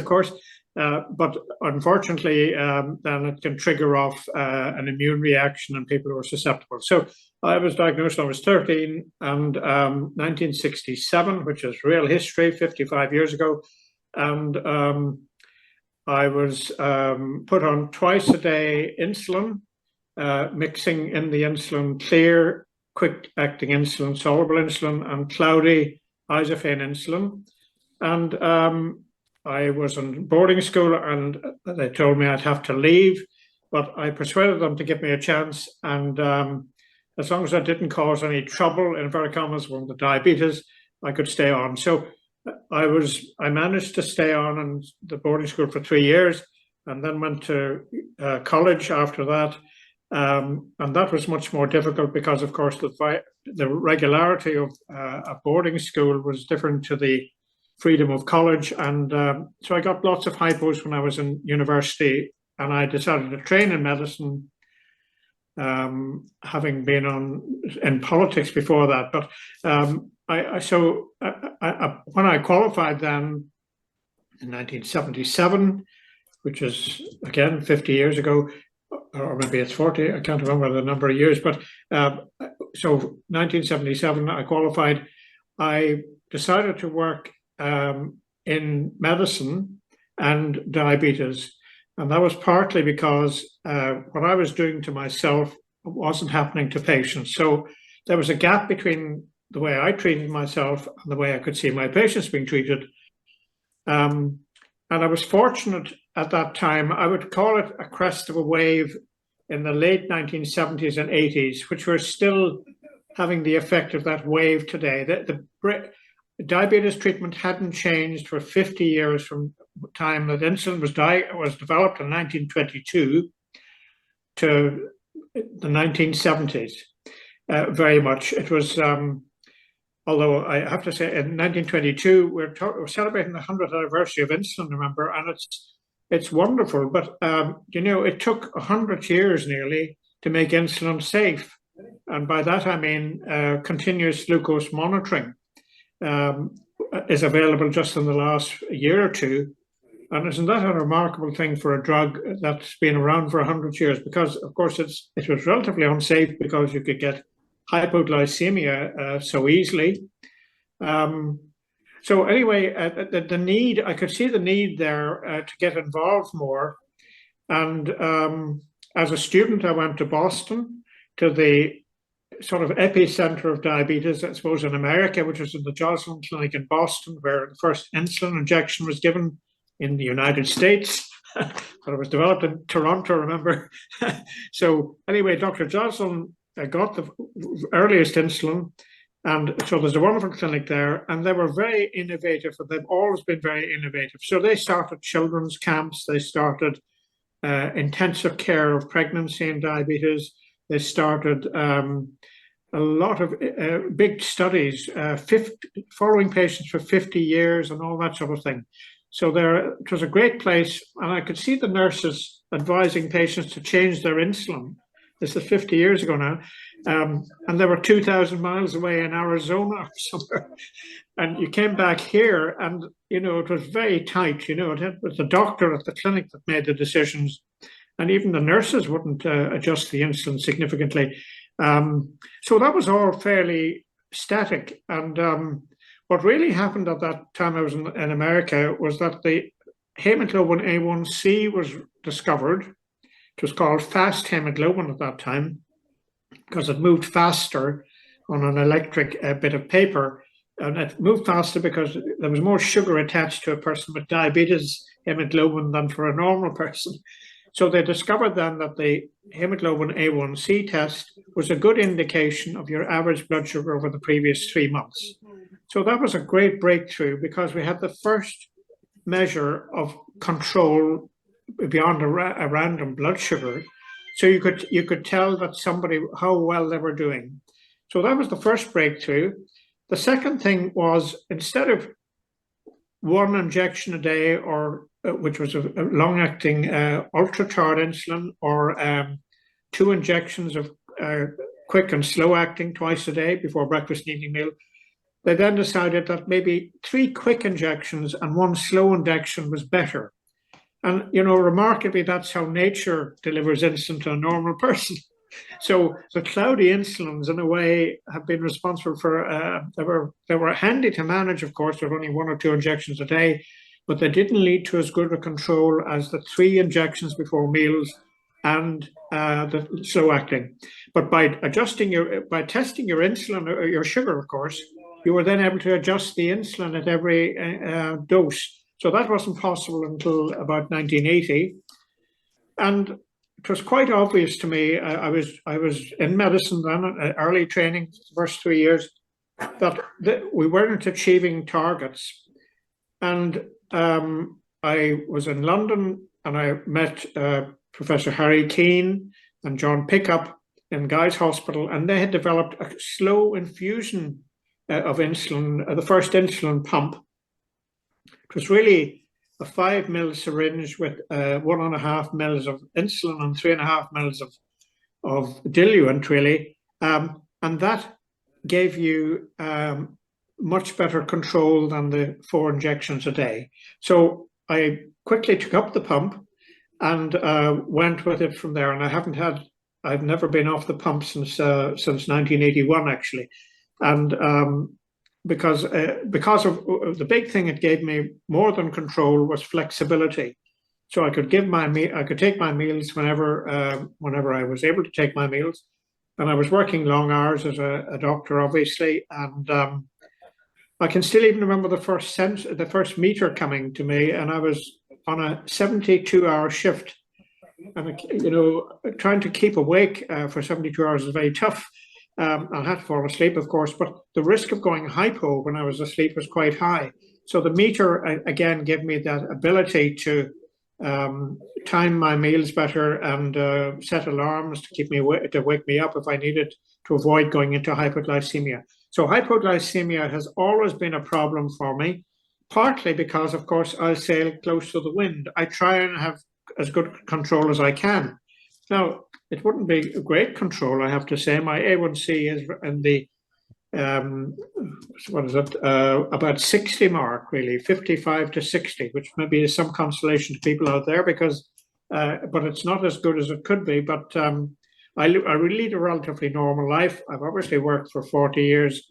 course, but unfortunately, then it can trigger off an immune reaction in people who are susceptible. So I was diagnosed when I was 13, and 1967, which is real history, 55 years ago, and I was put on twice a day insulin, mixing in the insulin, clear, quick-acting insulin, soluble insulin, and cloudy isophane insulin. And I was in boarding school, and they told me I'd have to leave, but I persuaded them to give me a chance. And as long as I didn't cause any trouble, in inverted commas, with the diabetes, I could stay on. So I managed to stay on in the boarding school for 3 years, and then went to college after that. And that was much more difficult because, of course, the regularity of a boarding school was different to the freedom of college. And so I got lots of hypos when I was in university, and I decided to train in medicine, having been in politics before that. But when I qualified then in 1977, which is again 50 years ago, or maybe it's 40, I can't remember the number of years, but so 1977 I qualified. I decided to work in medicine and diabetes, and that was partly because what I was doing to myself wasn't happening to patients. So there was a gap between the way I treated myself and the way I could see my patients being treated. And I was fortunate at that time. I would call it a crest of a wave in the late 1970s and 80s, which were still having the effect of that wave today. The diabetes treatment hadn't changed for 50 years from the time that insulin was developed in 1922 to the 1970s, very much. It was, although I have to say, in 1922, we're celebrating the 100th anniversary of insulin, remember, and it's wonderful, but it took 100 years nearly to make insulin safe. And by that I mean continuous glucose monitoring is available just in the last year or two. And isn't that a remarkable thing for a drug that's been around for 100 years? Because, of course, it was relatively unsafe because you could get hypoglycemia so easily. So anyway, the need, I could see the need there to get involved more. And as a student, I went to Boston, to the sort of epicenter of diabetes, I suppose, in America, which was in the Joslin Clinic in Boston, where the first insulin injection was given in the United States. But it was developed in Toronto, remember? So anyway, Dr. Joslin got the earliest insulin. And so there's a wonderful clinic there, and they were very innovative, and they've always been very innovative. So they started children's camps, they started intensive care of pregnancy and diabetes, they started a lot of big studies, following patients for 50 years and all that sort of thing. So it was a great place, and I could see the nurses advising patients to change their insulin. This is 50 years ago now. And they were 2,000 miles away in Arizona or somewhere. And you came back here and, it was very tight. It was the doctor at the clinic that made the decisions. And even the nurses wouldn't adjust the insulin significantly. So that was all fairly static. And what really happened at that time I was in America was that the hemoglobin A1C was discovered. It was called fast hemoglobin at that time because it moved faster on an electric bit of paper. And it moved faster because there was more sugar attached to a person with diabetes hemoglobin than for a normal person. So they discovered then that the hemoglobin A1C test was a good indication of your average blood sugar over the previous 3 months. So that was a great breakthrough because we had the first measure of control beyond a random blood sugar. So you could tell that somebody how well they were doing. So that was the first breakthrough. The second thing was, instead of one injection a day, or which was a long-acting ultra-tard insulin, or 2 injections of quick and slow-acting twice a day before breakfast and evening meal, they then decided that maybe 3 quick injections and 1 slow injection was better. And, you know, remarkably, that's how nature delivers insulin to a normal person. So the cloudy insulins, in a way, have been responsible for, they were handy to manage, of course, with only 1 or 2 injections a day, but they didn't lead to as good a control as the 3 injections before meals and the slow acting. But by testing your insulin, or your sugar, of course, you were then able to adjust the insulin at every dose. So that wasn't possible until about 1980. And it was quite obvious to me, I was in medicine then, early training, the first 3 years, that we weren't achieving targets. And I was in London and I met Professor Harry Keane and John Pickup in Guy's Hospital, and they had developed a slow infusion of insulin, the first insulin pump. It was really a 5 ml syringe with 1.5 mils of insulin and 3.5 mils of diluent, really. And that gave you much better control than the 4 injections a day. So I quickly took up the pump and went with it from there. And I've never been off the pump since 1981, actually. And because of the big thing it gave me more than control was flexibility. So I could take my meals whenever I was able to take my meals. And I was working long hours as a doctor, obviously, and I can still even remember the first meter coming to me, and I was on a 72-hour shift, and you know, trying to keep awake for 72 hours is very tough. I had to fall asleep, of course, but the risk of going hypo when I was asleep was quite high. So the meter again gave me that ability to time my meals better and set alarms to wake me up if I needed, to avoid going into hypoglycemia. So hypoglycemia has always been a problem for me, partly because, of course, I sail close to the wind. I try and have as good control as I can. Now, it wouldn't be a great control, I have to say. My A1C is in the about 60 mark, really, 55 to 60, which maybe is some consolation to people out there, because but it's not as good as it could be. But I lead a relatively normal life. I've obviously worked for 40 years,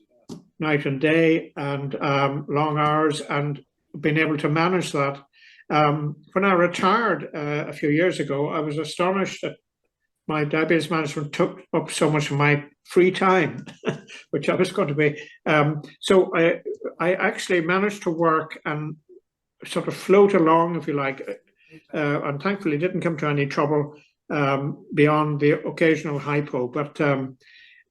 night and day, and long hours, and been able to manage that. When I retired a few years ago, I was astonished that my diabetes management took up so much of my free time, which I was going to be. So I actually managed to work and sort of float along, if you like, and thankfully didn't come to any trouble beyond the occasional hypo. But the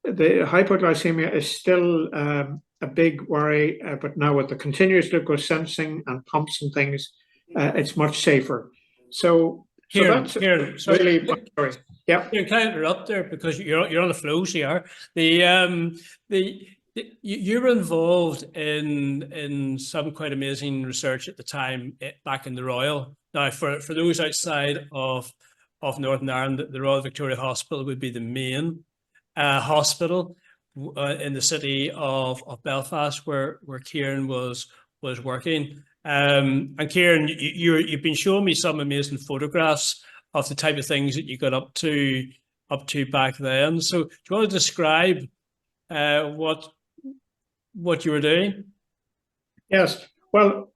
hypoglycemia is still a big worry, but now with the continuous glucose sensing and pumps and things, it's much safer. So that's really, sorry. Yeah. Can I interrupt there, because you're on the flow here? You were involved in some quite amazing research at the time back in the Royal. Now, for those outside of Northern Ireland, the Royal Victoria Hospital would be the main hospital in the city of Belfast, where Kieran was working. And Kieran, you've been showing me some amazing photographs of the type of things that you got up to back then. So do you want to describe what you were doing? Yes. Well,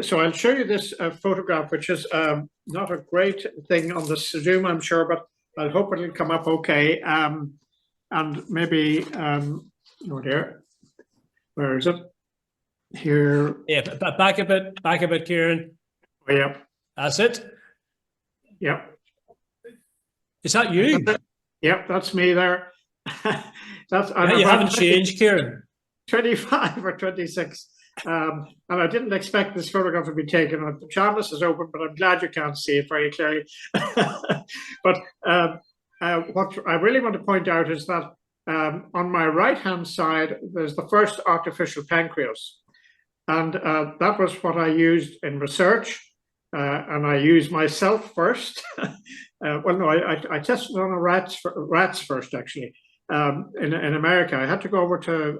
so I'll show you this photograph, which is not a great thing on the Zoom, I'm sure, but I hope it'll come up okay. And maybe, oh dear, where is it? Here. Yeah, back a bit, Kieran. Oh, yeah. That's it. Yeah. Is that you? Yep, that's me there. You haven't changed, Kieran. 25 or 26. And I didn't expect this photograph to be taken. The channel is open, but I'm glad you can't see it very clearly. But what I really want to point out is that on my right-hand side, there's the first artificial pancreas. And that was what I used in research. And I used myself first. Well, no, I tested on rats first, actually. In America, I had to go over to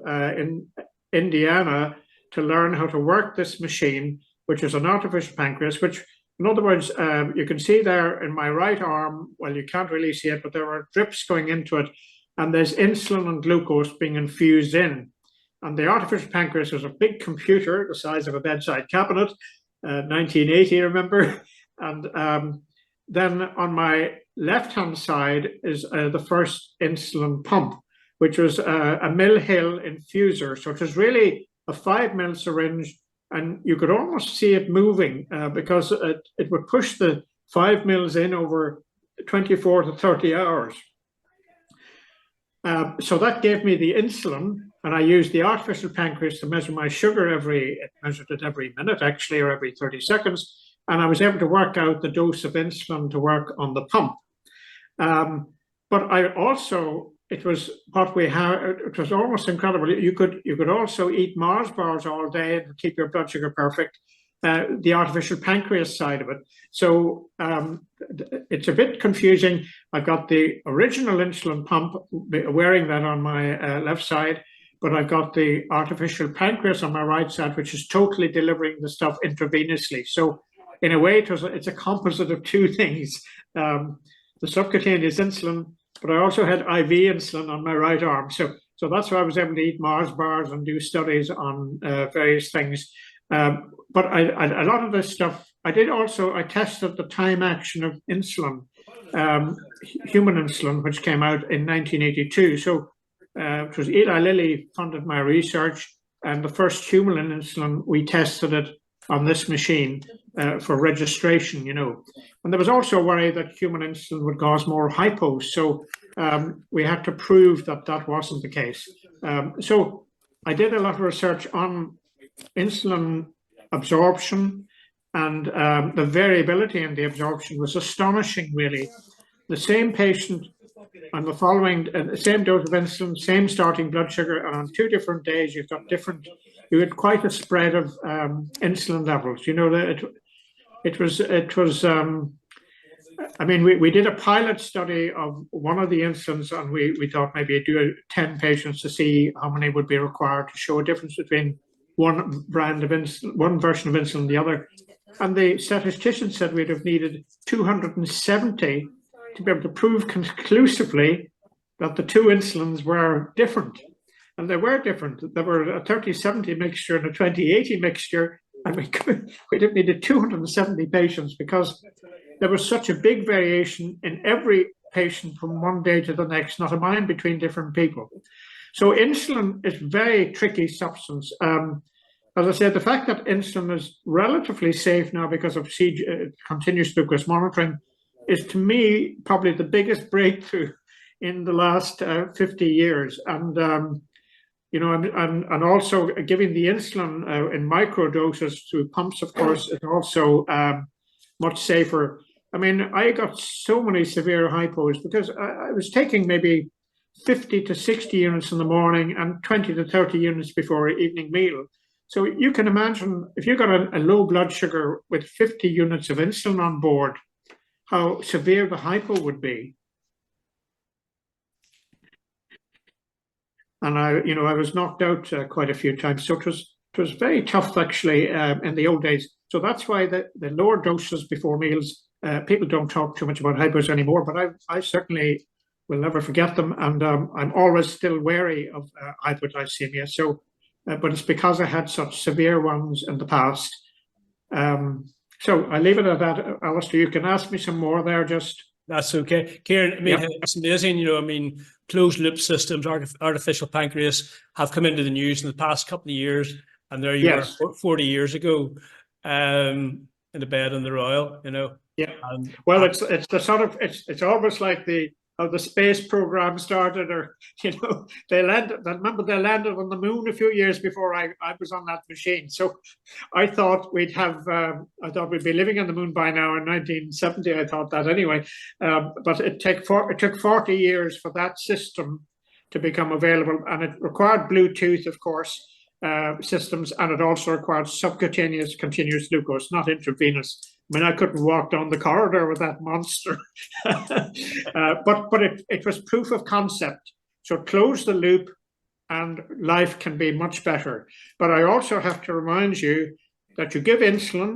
Indiana to learn how to work this machine, which is an artificial pancreas, which, in other words, you can see there in my right arm, well, you can't really see it, but there are drips going into it, and there's insulin and glucose being infused in. And the artificial pancreas was a big computer the size of a bedside cabinet, 1980, remember? And then on my left-hand side is the first insulin pump, which was a Mill Hill infuser. So it was really a 5 ml syringe, and you could almost see it moving because it would push the 5 mls in over 24 to 30 hours. So that gave me the insulin, and I used the artificial pancreas to measure my sugar it measured it every minute actually, or every 30 seconds. And I was able to work out the dose of insulin to work on the pump. But I also, it was what we had, it was almost incredible. You could also eat Mars bars all day and keep your blood sugar perfect, the artificial pancreas side of it. So it's a bit confusing. I've got the original insulin pump, wearing that on my left side, but I've got the artificial pancreas on my right side, which is totally delivering the stuff intravenously. So in a way, it's a composite of two things. The subcutaneous insulin, but I also had IV insulin on my right arm. So that's why I was able to eat Mars bars and do studies on various things. But a lot of this stuff, I tested the time action of insulin, human insulin, which came out in 1982. So it was Eli Lilly funded my research, and the first human insulin, we tested it on this machine for registration, And there was also a worry that human insulin would cause more hypos. So we had to prove that that wasn't the case. So I did a lot of research on insulin absorption, and the variability in the absorption was astonishing, really. The same patient on the following, same dose of insulin, same starting blood sugar, and on 2 different days, you had quite a spread of insulin levels. I mean, we did a pilot study of one of the insulins, and we thought maybe do 10 patients to see how many would be required to show a difference between one brand of insulin, one version of insulin and the other. And the statistician said we'd have needed 270 to be able to prove conclusively that the 2 insulins were different. And they were different. There were a 30-70 mixture and a 20-80 mixture. And we'd have needed 270 patients because there was such a big variation in every patient from one day to the next, not a mind between different people. So insulin is a very tricky substance. As I said, the fact that insulin is relatively safe now because of continuous glucose monitoring is, to me, probably the biggest breakthrough in the last 50 years. And and also giving the insulin in micro doses through pumps, of course, is also much safer. I mean, I got so many severe hypos because I was taking maybe 50 to 60 units in the morning and 20 to 30 units before evening meal. So you can imagine if you got a low blood sugar with 50 units of insulin on board, how severe the hypo would be. And I was knocked out quite a few times. So it was very tough actually in the old days. So that's why the lower doses before meals, people don't talk too much about hypos anymore, but I certainly will never forget them. And I'm always still wary of hypoglycemia. So, but it's because I had such severe ones in the past. So I leave it at that. Alistair, you can ask me some more there just. That's okay. Kieran, I mean, It's amazing, closed loop systems, artificial pancreas have come into the news in the past couple of years. And there you were 40 years ago in the bed in the Royal, Yeah. Well, it's the sort of, it's almost like how the space program started, or they landed. I remember they landed on the moon a few years before I was on that machine. So I thought we'd be living on the moon by now in 1970. I thought that anyway, but it took 40 years for that system to become available, and it required Bluetooth, of course, systems, and it also required subcutaneous continuous glucose, not intravenous. I mean, I couldn't walk down the corridor with that monster, but it was proof of concept. So it closed the loop, and life can be much better. But I also have to remind you that you give insulin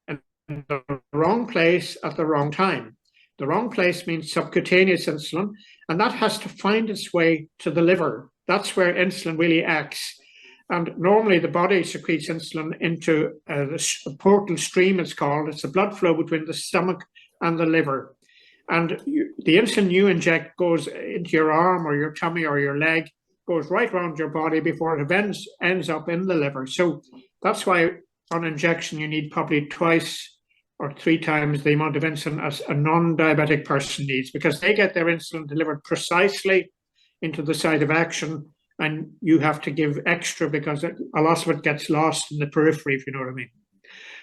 in the wrong place at the wrong time. The wrong place means subcutaneous insulin, and that has to find its way to the liver. That's where insulin really acts. And normally the body secretes insulin into the portal stream, it's called. It's the blood flow between the stomach and the liver. And the insulin you inject goes into your arm or your tummy or your leg, goes right around your body before it ends up in the liver. So that's why on injection you need probably twice or 3 times the amount of insulin as a non-diabetic person needs, because they get their insulin delivered precisely into the site of action, and you have to give extra because a lot of it gets lost in the periphery, if you know what I mean.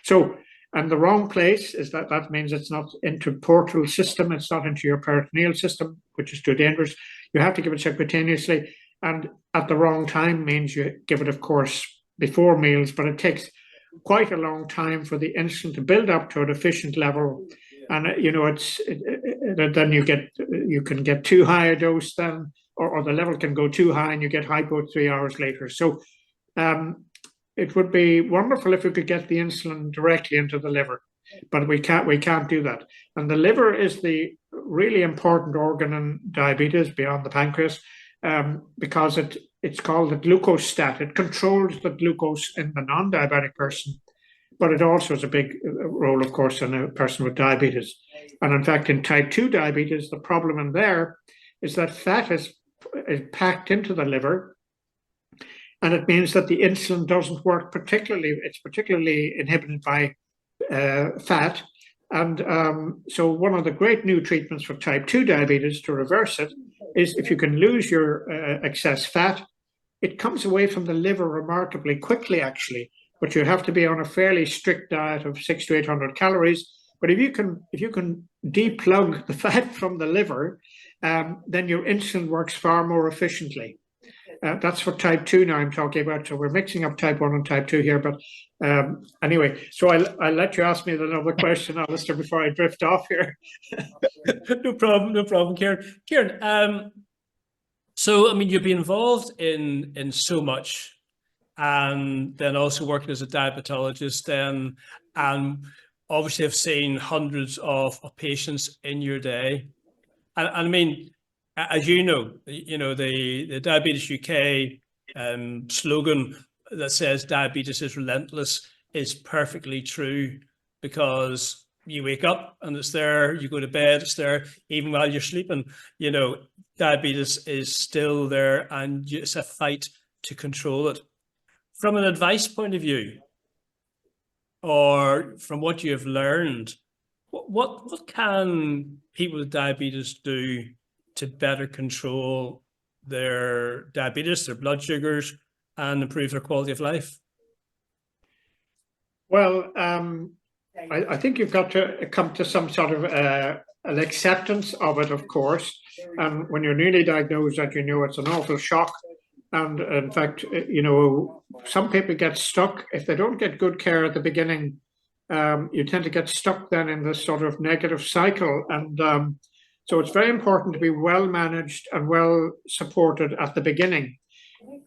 So, and the wrong place is that means it's not into portal system, it's not into your peritoneal system, which is too dangerous. You have to give it subcutaneously, and at the wrong time means you give it, of course, before meals, but it takes quite a long time for the insulin to build up to an efficient level. And then you can get too high a dose then, or the level can go too high and you get hypo 3 hours later. So it would be wonderful if we could get the insulin directly into the liver, but we can't do that. And the liver is the really important organ in diabetes beyond the pancreas, because it's called the glucose stat. It controls the glucose in the non-diabetic person, but it also has a big role, of course, in a person with diabetes. And in fact, in type 2 diabetes, the problem in there is that fat is packed into the liver, and it means that the insulin doesn't work particularly. It's particularly inhibited by fat. And so one of the great new treatments for type 2 diabetes to reverse it is if you can lose your excess fat, it comes away from the liver remarkably quickly, actually. But you have to be on a fairly strict diet of 600 to 800 calories. But if you can deplug the fat from the liver, then your insulin works far more efficiently. That's for type 2 now I'm talking about. So we're mixing up type 1 and type 2 here. But anyway, so I'll let you ask me another question, Alistair, before I drift off here. No problem, Kieran. Kieran, so, I mean, you've been involved in so much, and then also working as a diabetologist, and obviously have seen hundreds of patients in your day. And I mean, as you know, the Diabetes UK slogan that says diabetes is relentless is perfectly true, because you wake up and it's there, you go to bed, it's there, even while you're sleeping, diabetes is still there, and it's a fight to control it. From an advice point of view, or from what you have learned, what can people with diabetes do to better control their diabetes, their blood sugars, and improve their quality of life? Well, I think you've got to come to some sort of an acceptance of it, of course. And when you're newly diagnosed, that it's an awful shock. And in fact, some people get stuck if they don't get good care at the beginning. You tend to get stuck then in this sort of negative cycle. And so it's very important to be well managed and well supported at the beginning.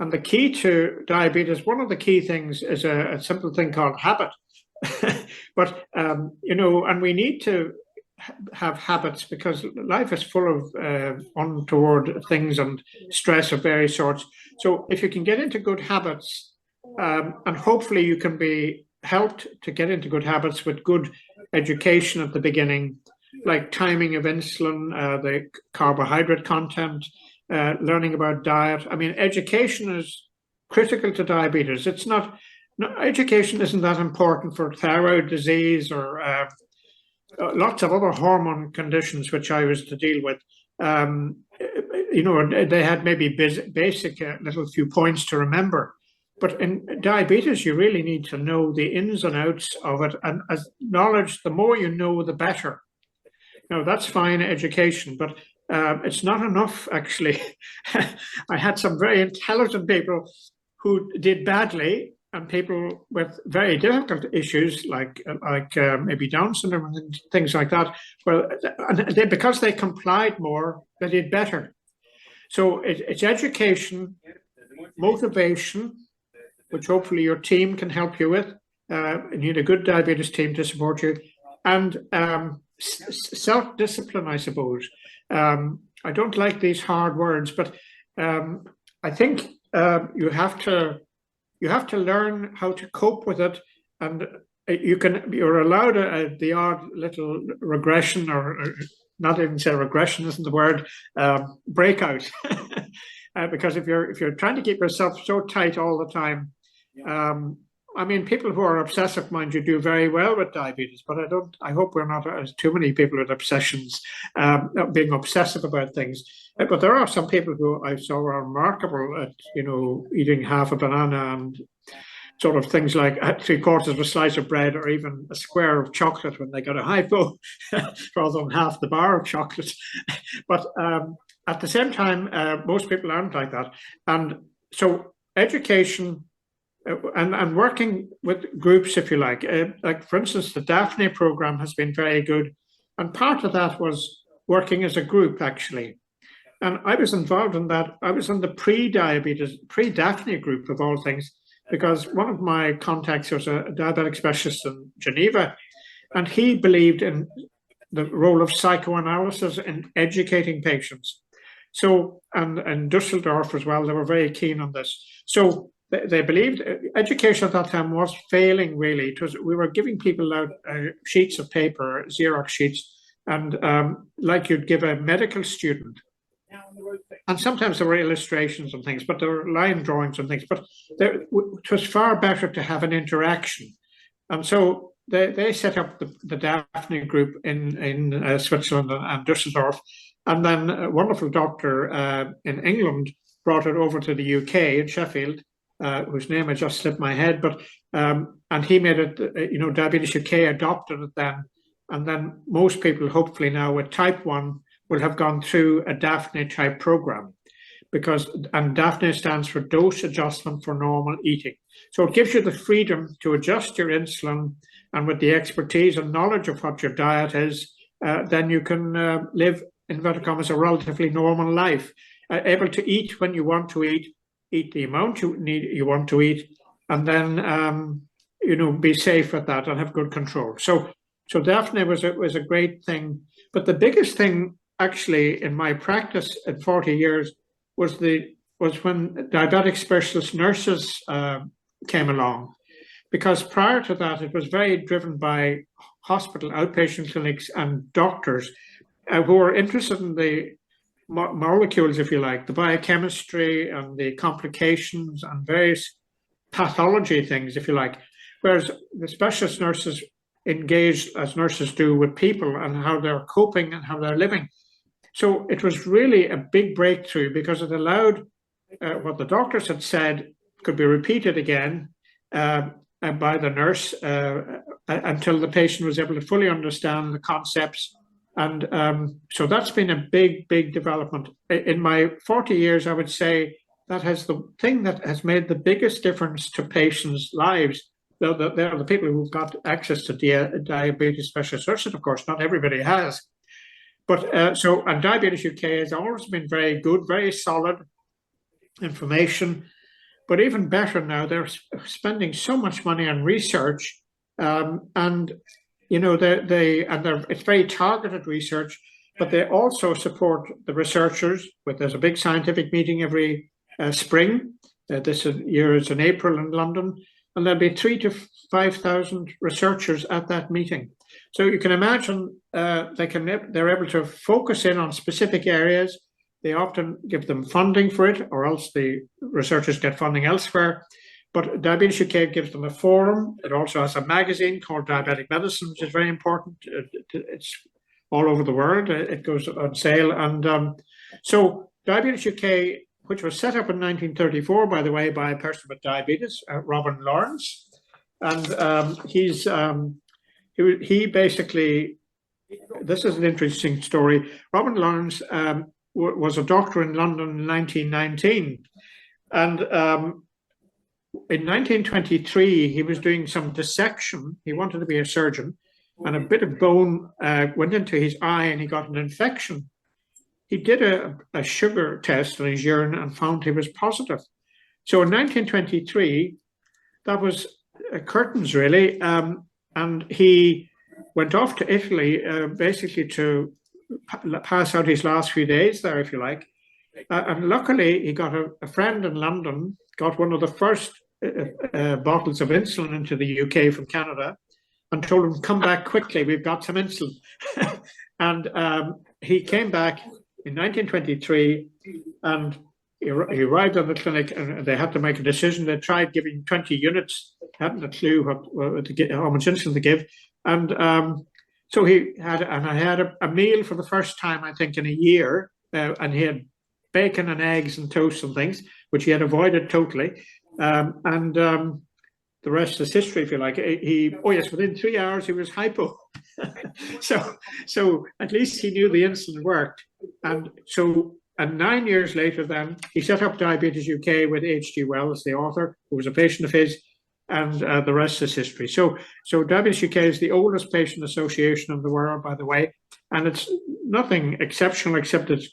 And the key to diabetes, one of the key things is a simple thing called habit. But, and we need to have habits, because life is full of untoward things and stress of various sorts. So if you can get into good habits, and hopefully you can be helped to get into good habits with good education at the beginning, like timing of insulin, the carbohydrate content, learning about diet. I mean, education is critical to diabetes. It's not, education isn't that important for thyroid disease or lots of other hormone conditions which I was to deal with. They had maybe basic little few points to remember. But in diabetes, you really need to know the ins and outs of it. And as knowledge, the more you know, the better. Now, that's fine education, but it's not enough, actually. I had some very intelligent people who did badly, and people with very difficult issues like maybe Down syndrome and things like that. Well, because they complied more, they did better. So it's education, motivation, which hopefully your team can help you with. You need a good diabetes team to support you, and self-discipline, I suppose. I don't like these hard words, but I think you have to learn how to cope with it, and you're allowed the odd little regression, or not even say regression isn't the word, breakout. Because if you're trying to keep yourself so tight all the time, I mean, people who are obsessive, mind you, do very well with diabetes, but I hope we're not too many people with obsessions, being obsessive about things. But there are some people who I saw were remarkable at, eating half a banana and sort of things like 3/4 of a slice of bread, or even a square of chocolate when they got a hypo, rather than half the bar of chocolate. But at the same time, most people aren't like that. And so education and working with groups, if you like for instance, the Daphne program has been very good. And part of that was working as a group, actually. And I was involved in that. I was in the pre-Daphne group, of all things, because one of my contacts was a diabetic specialist in Geneva, and he believed in the role of psychoanalysis in educating patients. So, and Dusseldorf as well, they were very keen on this. So they believed education at that time was failing, really. We were giving people out sheets of paper, Xerox sheets, and like you'd give a medical student. And sometimes there were illustrations and things, but there were line drawings and things. But it was far better to have an interaction. And so they set up the Daphne group in Switzerland and Dusseldorf. And then a wonderful doctor in England brought it over to the UK in Sheffield, whose name had just slipped my head. But and he made it, Diabetes UK adopted it then. And then most people, hopefully now with type 1, will have gone through a Daphne type program, and Daphne stands for dose adjustment for normal eating. So it gives you the freedom to adjust your insulin, and with the expertise and knowledge of what your diet is, then you can live, in inverted commas, a relatively normal life, able to eat when you want to eat the amount you want to eat, and then be safe with that and have good control. So Daphne was a great thing. But the biggest thing, actually, in my practice at 40 years was when diabetic specialist nurses came along. Because prior to that, it was very driven by hospital outpatient clinics and doctors who were interested in the molecules, if you like, the biochemistry and the complications and various pathology things, if you like. Whereas the specialist nurses engaged, as nurses do, with people and how they're coping and how they're living. So it was really a big breakthrough, because it allowed what the doctors had said could be repeated again by the nurse until the patient was able to fully understand the concepts. And so that's been a big, big development. In my 40 years, I would say that has the thing that has made the biggest difference to patients' lives. They're the people who've got access to diabetes specialist nurses, of course. Not everybody has. But and Diabetes UK has always been very good, very solid information. But even better now, they're spending so much money on research, and it's very targeted research. But they also support the researchers. There's a big scientific meeting every spring. This year is in April in London, and there'll be 3,000 to 5,000 researchers at that meeting. So you can imagine they're able to focus in on specific areas. They often give them funding for it, or else the researchers get funding elsewhere. But Diabetes UK gives them a forum. It also has a magazine called Diabetic Medicine, which is very important. It's all over the world. It goes on sale. And so Diabetes UK, which was set up in 1934, by the way, by a person with diabetes, Robin Lawrence. And he basically, this is an interesting story. Robin Lawrence was a doctor in London in 1919. And in 1923, he was doing some dissection. He wanted to be a surgeon, and a bit of bone went into his eye and he got an infection. He did a sugar test in his urine and found he was positive. So in 1923, that was curtains really, and he went off to Italy basically to pass out his last few days there, if you like. And luckily, he got a friend in London, got one of the first bottles of insulin into the UK from Canada, and told him, come back quickly, we've got some insulin. And he came back in 1923, and he arrived at the clinic, and they had to make a decision. They tried giving 20 units, hadn't a clue how much insulin to give. And so I had a meal for the first time, I think, in a year, and he had bacon and eggs and toast and things, which he had avoided totally. The rest is history, if you like. Within 3 hours he was hypo. so at least he knew the insulin worked. And 9 years later, then he set up Diabetes UK with H.G. Wells, the author, who was a patient of his, and the rest is history. So Diabetes UK is the oldest patient association in the world, by the way, and it's nothing exceptional except it's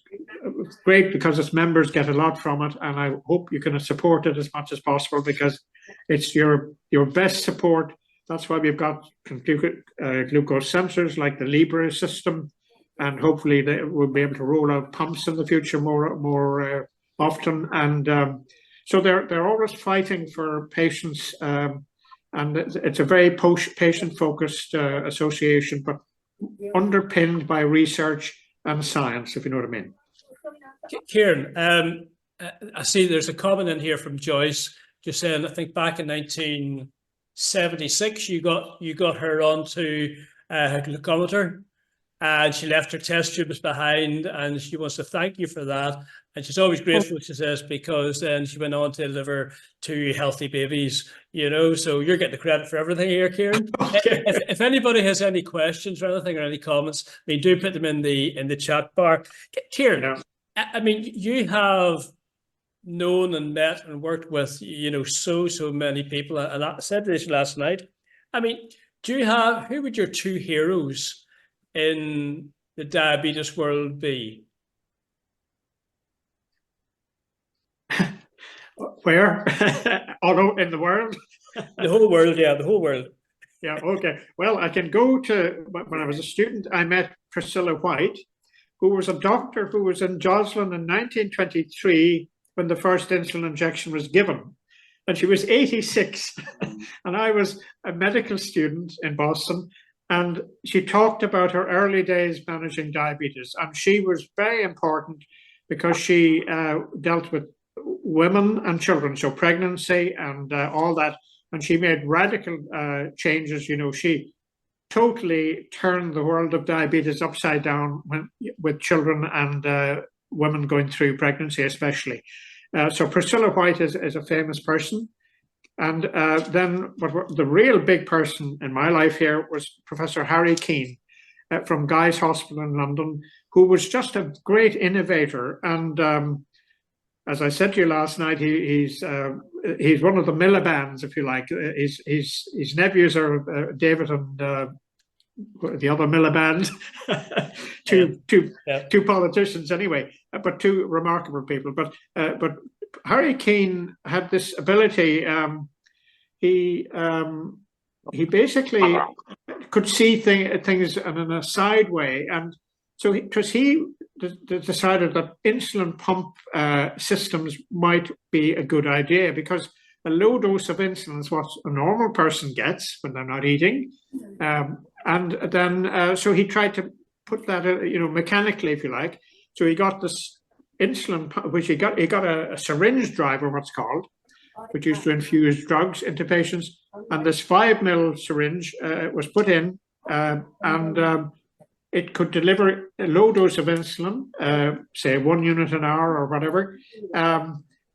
great because its members get a lot from it, and I hope you can support it as much as possible because it's your best support. That's why we've got glucose sensors like the Libre system, and hopefully we'll be able to roll out pumps in the future more often. And so they're always fighting for patients, and it's a very patient-focused association, but underpinned by research and science, if you know what I mean. Kieran, I see there's a comment in here from Joyce just saying, I think back in 1976, you got her onto a glucometer, and she left her test tubes behind, and she wants to thank you for that. And she's always grateful, she says, because then she went on to deliver 2 healthy babies, so you're getting the credit for everything here, Kieran. Okay. If anybody has any questions or anything or any comments, do put them in the chat bar. Kieran, Yeah. I mean, you have known and met and worked with, so many people. And I said this last night. I mean, who would your 2 heroes in the diabetes world be? Where? Although in the world? The whole world, yeah, the whole world. Yeah, okay. Well, I can go to, when I was a student, I met Priscilla White, who was a doctor who was in Joslin in 1923 when the first insulin injection was given. And she was 86. And I was a medical student in Boston. And she talked about her early days managing diabetes. And she was very important because she dealt with women and children, so pregnancy and all that. And she made radical changes. She totally turned the world of diabetes upside down with children and women going through pregnancy, especially. So Priscilla White is a famous person. And then the real big person in my life here was Professor Harry Keane from Guy's Hospital in London, who was just a great innovator. And as I said to you last night, he's one of the Miliband's, if you like. His nephews are David and the other Miliband, two politicians anyway, but 2 remarkable people. But Harry Keane had this ability. He basically could see things in a side way, and so he decided that insulin pump systems might be a good idea, because a low dose of insulin is what a normal person gets when they're not eating. And then, so he tried to put that, mechanically, if you like. So he got this insulin, which he got a syringe driver, what's called, which used to infuse drugs into patients. And this 5 ml syringe was put in, and it could deliver a low dose of insulin, say 1 unit an hour or whatever.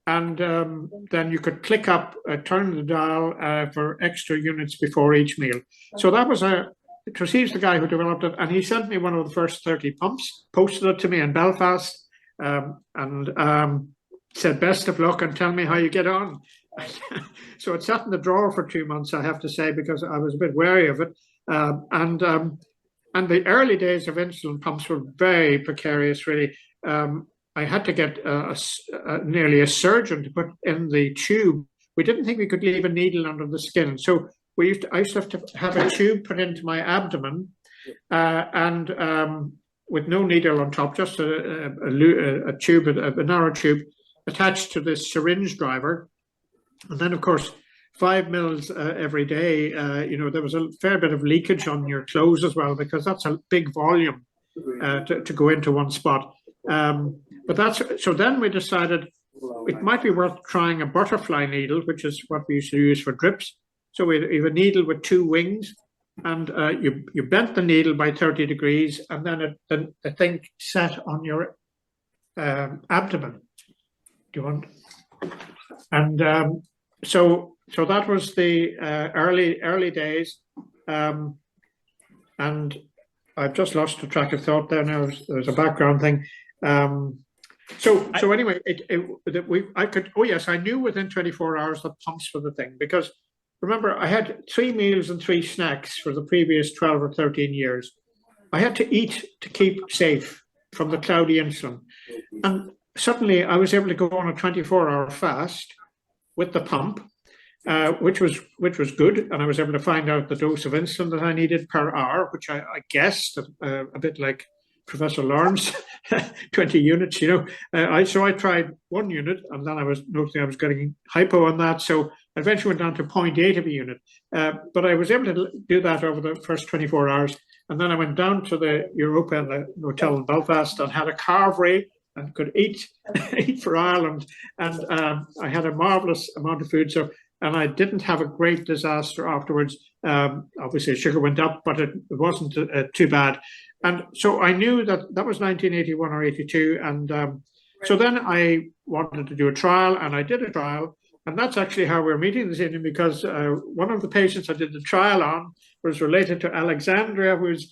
And then you could click up, turn the dial for extra units before each meal. So that was he's the guy who developed it, and he sent me one of the first 30 pumps, posted it to me in Belfast, and said, best of luck and tell me how you get on. So it sat in the drawer for 2 months, I have to say, because I was a bit wary of it. And the early days of insulin pumps were very precarious, really. I had to get nearly a surgeon to put in the tube. We didn't think we could leave a needle under the skin, so I used to have a tube put into my abdomen, and with no needle on top, just a tube, a narrow tube attached to this syringe driver, and then of course 5 mils every day. There was a fair bit of leakage on your clothes as well, because that's a big volume to go into one spot. So then we decided it might be worth trying a butterfly needle, which is what we used to use for drips. So we have a needle with 2 wings, and you bent the needle by 30 degrees, and then the thing sat on your abdomen. Do you want? And so that was the early days, and I've just lost the track of thought there. Now there's a background thing. So anyway, I could. Oh yes, I knew within 24 hours the pumps were the thing, because remember, I had 3 meals and 3 snacks for the previous 12 or 13 years. I had to eat to keep safe from the cloudy insulin, and suddenly I was able to go on a 24-hour fast with the pump, which was good, and I was able to find out the dose of insulin that I needed per hour, which I guessed a bit like Professor Lawrence, 20 units. So I tried 1 unit, and then I was noticing I was getting hypo on that, so I eventually went down to 0.8 of a unit. But I was able to do that over the first 24 hours, and then I went down to the Europa and the hotel in Belfast and had a carvery and could eat for Ireland, and I had a marvelous amount of food. And I didn't have a great disaster afterwards. Obviously, sugar went up, but it wasn't too bad. And so I knew that was 1981 or 82. And so then I wanted to do a trial, and I did a trial. And that's actually how we're meeting this evening, because one of the patients I did the trial on was related to Alexandria, who's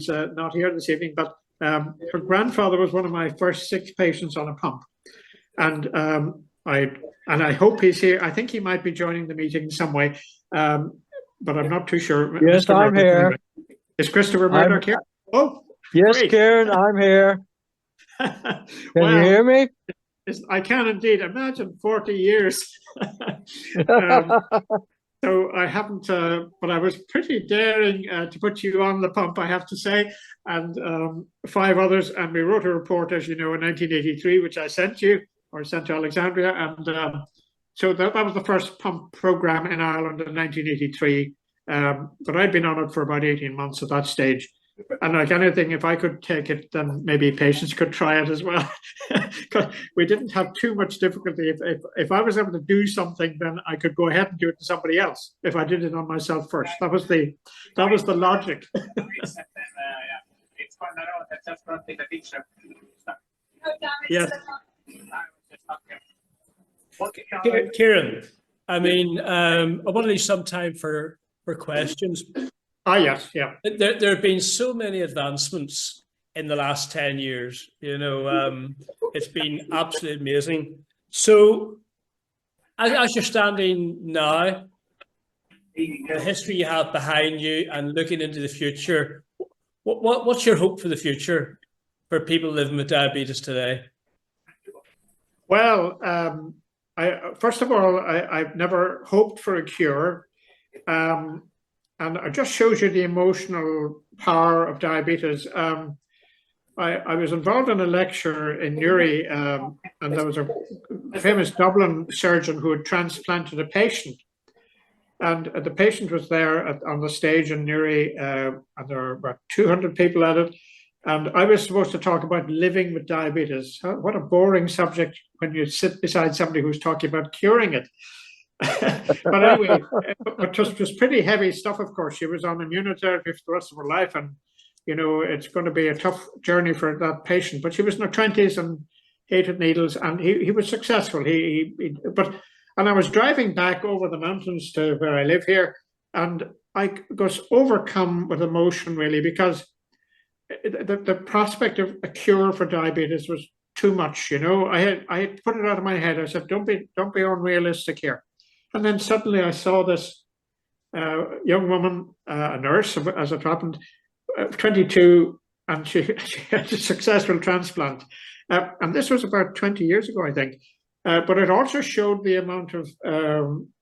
not here this evening, but her grandfather was one of my first 6 patients on a pump. And I hope he's here. I think he might be joining the meeting in some way, but I'm not too sure. Yes, Mr. I'm here. Is Christopher Murdoch here? Oh, yes, great. Kieran, I'm here. Can you hear me? I can indeed. Imagine 40 years. So I haven't, but I was pretty daring to put you on the pump, I have to say, and 5 others. And we wrote a report, as you know, in 1983, which I sent you, or sent to Alexandria. And so that was the first pump program in Ireland in 1983. But I'd been on it for about 18 months at that stage. And like anything, if I could take it, then maybe patients could try it as well. Because we didn't have too much difficulty. If I was able to do something, then I could go ahead and do it to somebody else. If I did it on myself first, that was the logic. Yes. Kieran, I mean, I want to leave some time for questions. Yes, yeah. There have been so many advancements in the last 10 years. It's been absolutely amazing. So, as you're standing now, the history you have behind you and looking into the future, what's your hope for the future for people living with diabetes today? Well, first of all, I've never hoped for a cure. And it just shows you the emotional power of diabetes. I was involved in a lecture in Newry, and there was a famous Dublin surgeon who had transplanted a patient. And the patient was there on the stage in Newry, and there were about 200 people at it. And I was supposed to talk about living with diabetes. What a boring subject when you sit beside somebody who's talking about curing it. But anyway, it was pretty heavy stuff, of course. She was on immunotherapy for the rest of her life, and it's going to be a tough journey for that patient. But she was in her 20s and hated needles, and he was successful. And I was driving back over the mountains to where I live here, and I was overcome with emotion, really, because the prospect of a cure for diabetes was too much. I had put it out of my head. I said, don't be unrealistic here. And then suddenly I saw this young woman, a nurse, as it happened, 22, and she had a successful transplant. And this was about 20 years ago, I think. But it also showed the amount of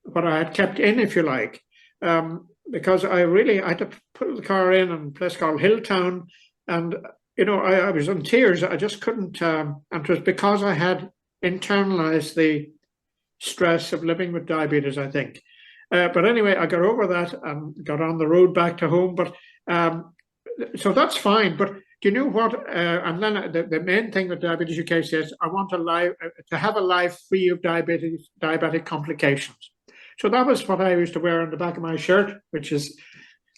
what I had kept in, if you like, because I had to put the car in a place called Hilltown, and I was in tears. I just couldn't, and it was because I had internalized the stress of living with diabetes, I think. But anyway, I got over that and got on the road back to home. But so that's fine. But do you know what? And then the main thing that Diabetes UK says, I want to have a life free of diabetic complications. So that was what I used to wear on the back of my shirt, which was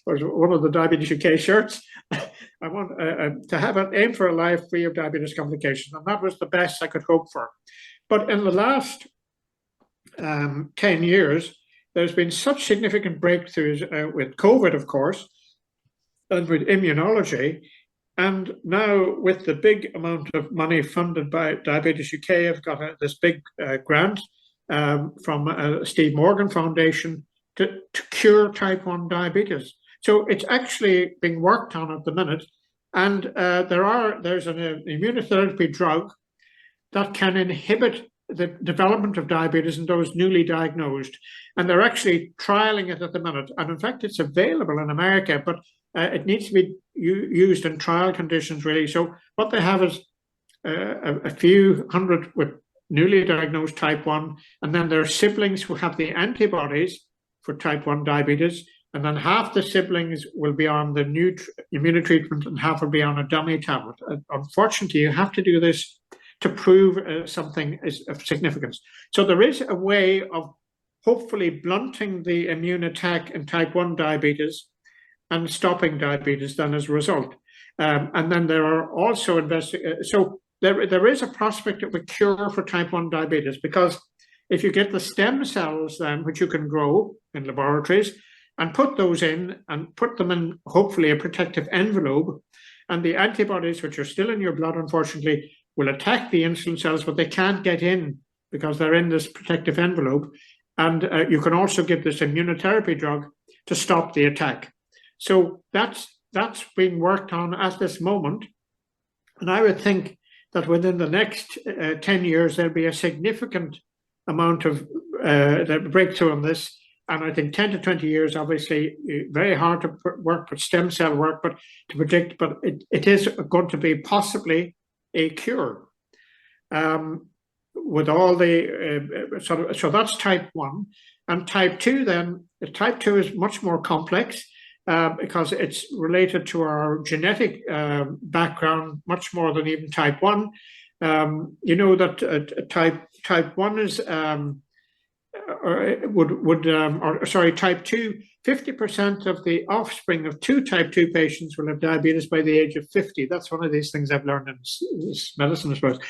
one of the Diabetes UK shirts. I want to have an aim for a life free of diabetes complications, and that was the best I could hope for. But in the last 10 years, there's been such significant breakthroughs with COVID, of course, and with immunology. And now with the big amount of money funded by Diabetes UK, I've got this big grant from Steve Morgan Foundation to cure type 1 diabetes. So it's actually being worked on at the minute. And there's an immunotherapy drug that can inhibit the development of diabetes in those newly diagnosed. And they're actually trialing it at the minute. And in fact, it's available in America, but it needs to be used in trial conditions, really. So what they have is a few hundred with newly diagnosed type 1, and then their siblings who have the antibodies for type 1 diabetes, and then half the siblings will be on the new immunotreatment and half will be on a dummy tablet. Unfortunately, you have to do this to prove something is of significance. So there is a way of hopefully blunting the immune attack in type 1 diabetes and stopping diabetes then as a result. And then there are also so there is a prospect of a cure for type 1 diabetes, because if you get the stem cells then, which you can grow in laboratories, and put those in and put them in hopefully a protective envelope, and the antibodies, which are still in your blood, unfortunately, will attack the insulin cells, but they can't get in because they're in this protective envelope. And you can also give this immunotherapy drug to stop the attack. So that's being worked on at this moment. And I would think that within the next 10 years, there'll be a significant amount of breakthrough on this. And I think 10 to 20 years, obviously, very hard to work with stem cell work, but to predict, but it is going to be possibly a cure with all the, so that's type 1. And type 2 then, type 2 is much more complex because it's related to our genetic background type 1. You know that type 1 is, type 2, 50% of the offspring of type 2 patients will have diabetes by the age of 50. That's one of these things I've learned in medicine, I suppose.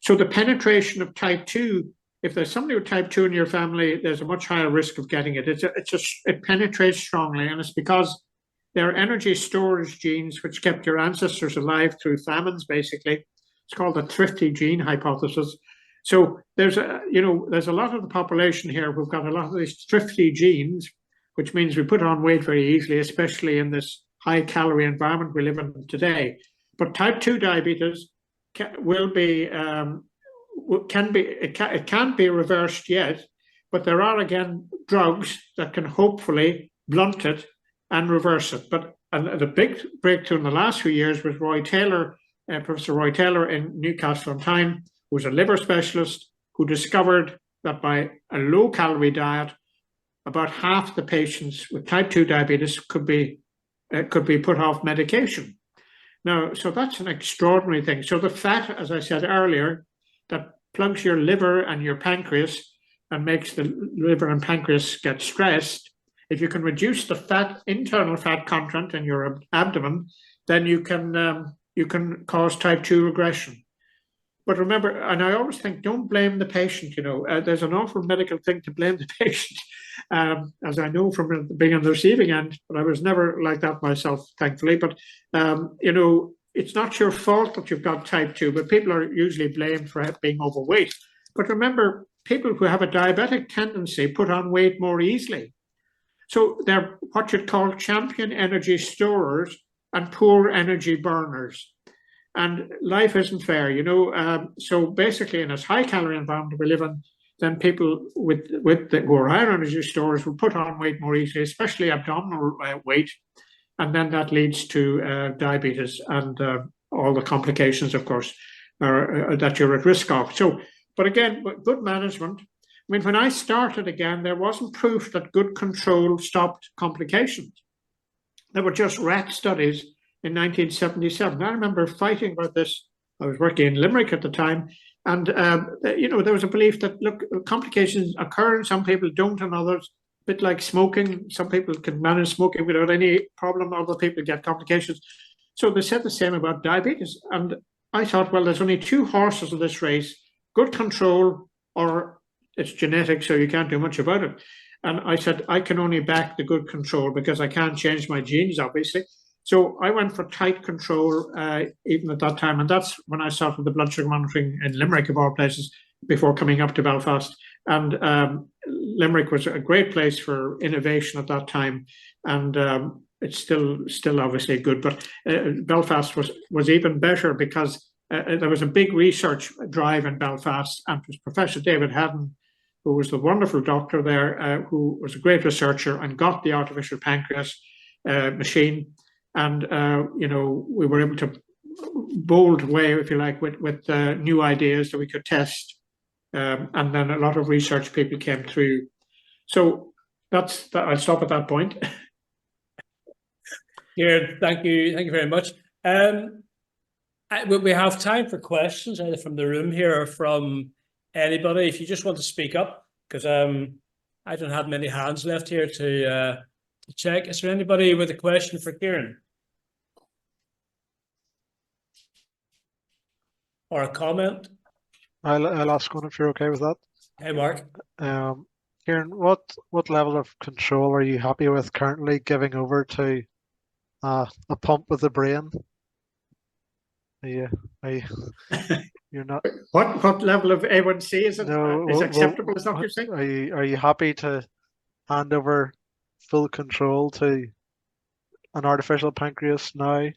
So the penetration of type 2, if there's somebody with type 2 in your family, there's a much higher risk of getting it. It penetrates strongly, and it's because there are energy storage genes which kept your ancestors alive through famines, basically. It's called the thrifty gene hypothesis. So there's a lot of the population here who've got a lot of these thrifty genes, which means we put on weight very easily, especially in this high-calorie environment we live in today. But type 2 diabetes can't be reversed yet, but there are again drugs that can hopefully blunt it and reverse it. But the big breakthrough in the last few years was Professor Roy Taylor in Newcastle on Tyne, who was a liver specialist, who discovered that by a low-calorie diet, about half the patients with type 2 diabetes could be put off medication. Now, so that's an extraordinary thing. So the fat, as I said earlier, that plugs your liver and your pancreas and makes the liver and pancreas get stressed, if you can reduce the internal fat content in your abdomen, then you can cause type 2 regression. But remember, and I always think, don't blame the patient. There's an awful medical thing to blame the patient, as I know from being on the receiving end, but I was never like that myself, thankfully. But, it's not your fault that you've got type 2, but people are usually blamed for being overweight. But remember, people who have a diabetic tendency put on weight more easily. So they're what you'd call champion energy storers and poor energy burners. and life isn't fair, you know. So basically, in this high-calorie environment we live in, then people who are higher energy stores will put on weight more easily, especially abdominal weight, and then that leads to diabetes and all the complications, of course, that you're at risk of. So, but again, good management. I mean, when I started again, there wasn't proof that good control stopped complications. There were just rat studies in 1977. I remember fighting about this. I was working in Limerick at the time. And, you know, there was a belief that, look, complications occur and some people don't and others, a bit like smoking. Some people can manage smoking without any problem. Other people get complications. So they said the same about diabetes. And I thought, well, there's only two horses in this race, good control or it's genetic, so you can't do much about it. And I said, I can only back the good control because I can't change my genes, obviously. So I went for tight control even at that time. And that's when I started the blood sugar monitoring in Limerick, of all places, before coming up to Belfast. And Limerick was a great place for innovation at that time. And it's still obviously good. But Belfast was even better because there was a big research drive in Belfast. And it was Professor David Haddon, who was the wonderful doctor there, who was a great researcher and got the artificial pancreas machine. And, you know, we were able to bold way, if you like, with new ideas that we could test. And then a lot of research people came through. So that's that. I'll stop at that point. Kieran, thank you very much. We have time for questions either from the room here or from anybody. If you just want to speak up, because I don't have many hands left here to check. Is there anybody with a question for Kieran? Or a comment? I'll ask one if you're okay with that. Hey, Mark. Kieran, what level of control are you happy with currently giving over to a pump with the brain? You're not. What level of A1C is it? No, is acceptable? Is that what you're saying? Are you happy to hand over full control to an artificial pancreas now,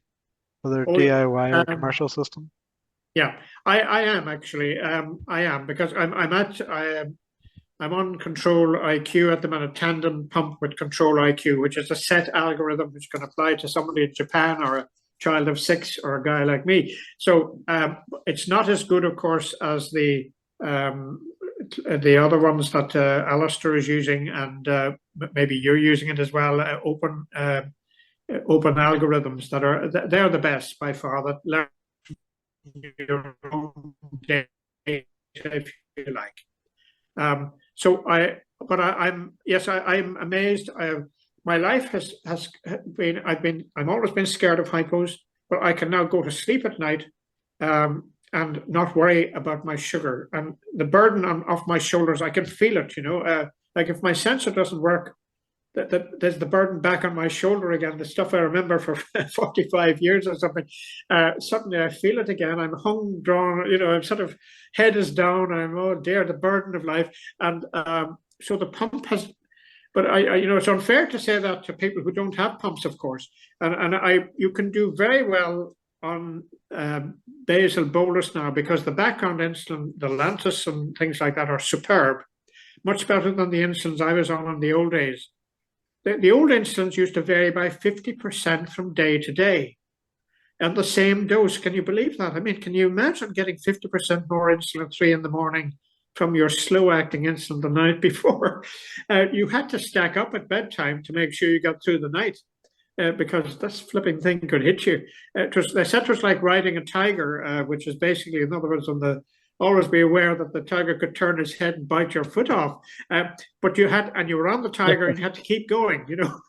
whether DIY or commercial system? Yeah, I am actually. I am because I'm on Control IQ at the minute, tandem pump with Control IQ, which is a set algorithm which can apply to somebody in Japan or a child of 6 or a guy like me. So it's not as good, of course, as the other ones that Alistair is using, and maybe you're using it as well. Open algorithms they're the best by far. That learn your own data, if you like. So I'm amazed. My life has been. I'm always been scared of hypos, but I can now go to sleep at night and not worry about my sugar and the burden off my shoulders. I can feel it. You know, like if my sensor doesn't work, there's the burden back on my shoulder again. The stuff I remember for 45 years or something. Suddenly I feel it again. I'm hung, drawn. You know, I'm sort of head is down. I'm, oh dear, the burden of life. And so the pump has. But I you know, it's unfair to say that to people who don't have pumps, of course. And you can do very well on basal bolus now because the background insulin, the Lantus and things like that are superb, much better than the insulins I was on in the old days. The old insulins used to vary by 50% from day to day, and the same dose. Can you believe that? I mean, can you imagine getting 50% more insulin at 3 in the morning from your slow-acting insulin the night before? You had to stack up at bedtime to make sure you got through the night because this flipping thing could hit you. They said it was like riding a tiger, which is basically, in other words, always be aware that the tiger could turn his head and bite your foot off. But you were on the tiger and you had to keep going, you know.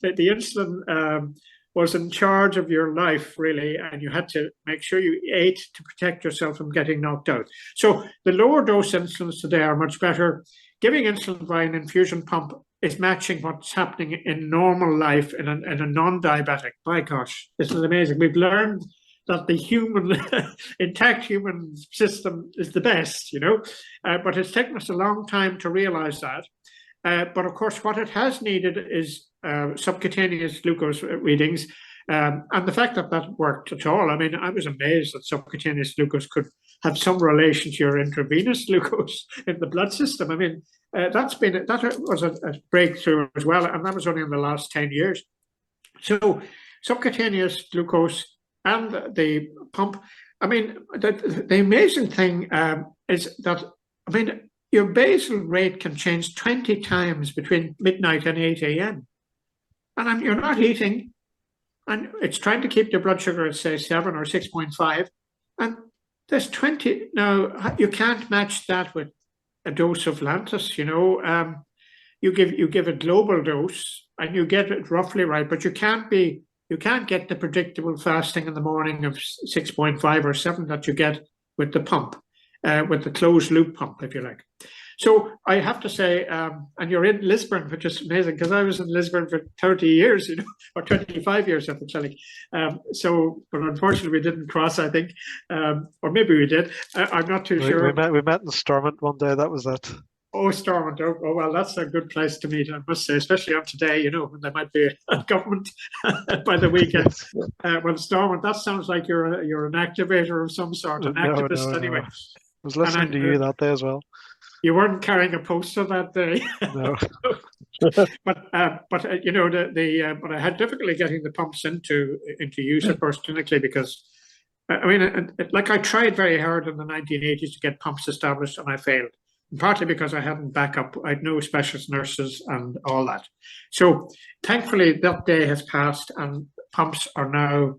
The insulin was in charge of your life, really, and you had to make sure you ate to protect yourself from getting knocked out. So the lower dose insulins today are much better. Giving insulin by an infusion pump is matching what's happening in normal life in a non-diabetic. My gosh, this is amazing. We've learned that the intact human system is the best, you know, but it's taken us a long time to realize that. But of course, what it has needed is subcutaneous glucose readings. And the fact that that worked at all, I mean, I was amazed that subcutaneous glucose could have some relation to your intravenous glucose in the blood system. I mean, that was a breakthrough as well, and that was only in the last 10 years. So subcutaneous glucose and the pump, I mean, the amazing thing is that, I mean, your basal rate can change 20 times between midnight and 8 a.m. And you're not eating, and it's trying to keep your blood sugar at, say, 7 or 6.5. And there's 20. Now, you can't match that with a dose of Lantus, you know. You give a global dose and you get it roughly right, but you can't get the predictable fasting in the morning of 6.5 or 7 that you get with the pump, with the closed loop pump, if you like. So I have to say, and you're in Lisburn, which is amazing, because I was in Lisburn for 30 years, you know, or 25 years at the clinic. But unfortunately we didn't cross, I think, or maybe we did. I'm not too sure. We met in Stormont one day. That was it. Oh, Stormont. Oh, well, that's a good place to meet, I must say, especially on today, you know, when there might be a government by the weekend. Well, Stormont, that sounds like you're an activator of some sort, an activist anyway. No. I was listening to you that day as well. You weren't carrying a poster that day. No. but you know, but I had difficulty getting the pumps into use, of course, clinically, because I mean, like I tried very hard in the 1980s to get pumps established, and I failed. Partly because I hadn't backup, I had no specialist nurses and all that. So thankfully that day has passed and pumps are now,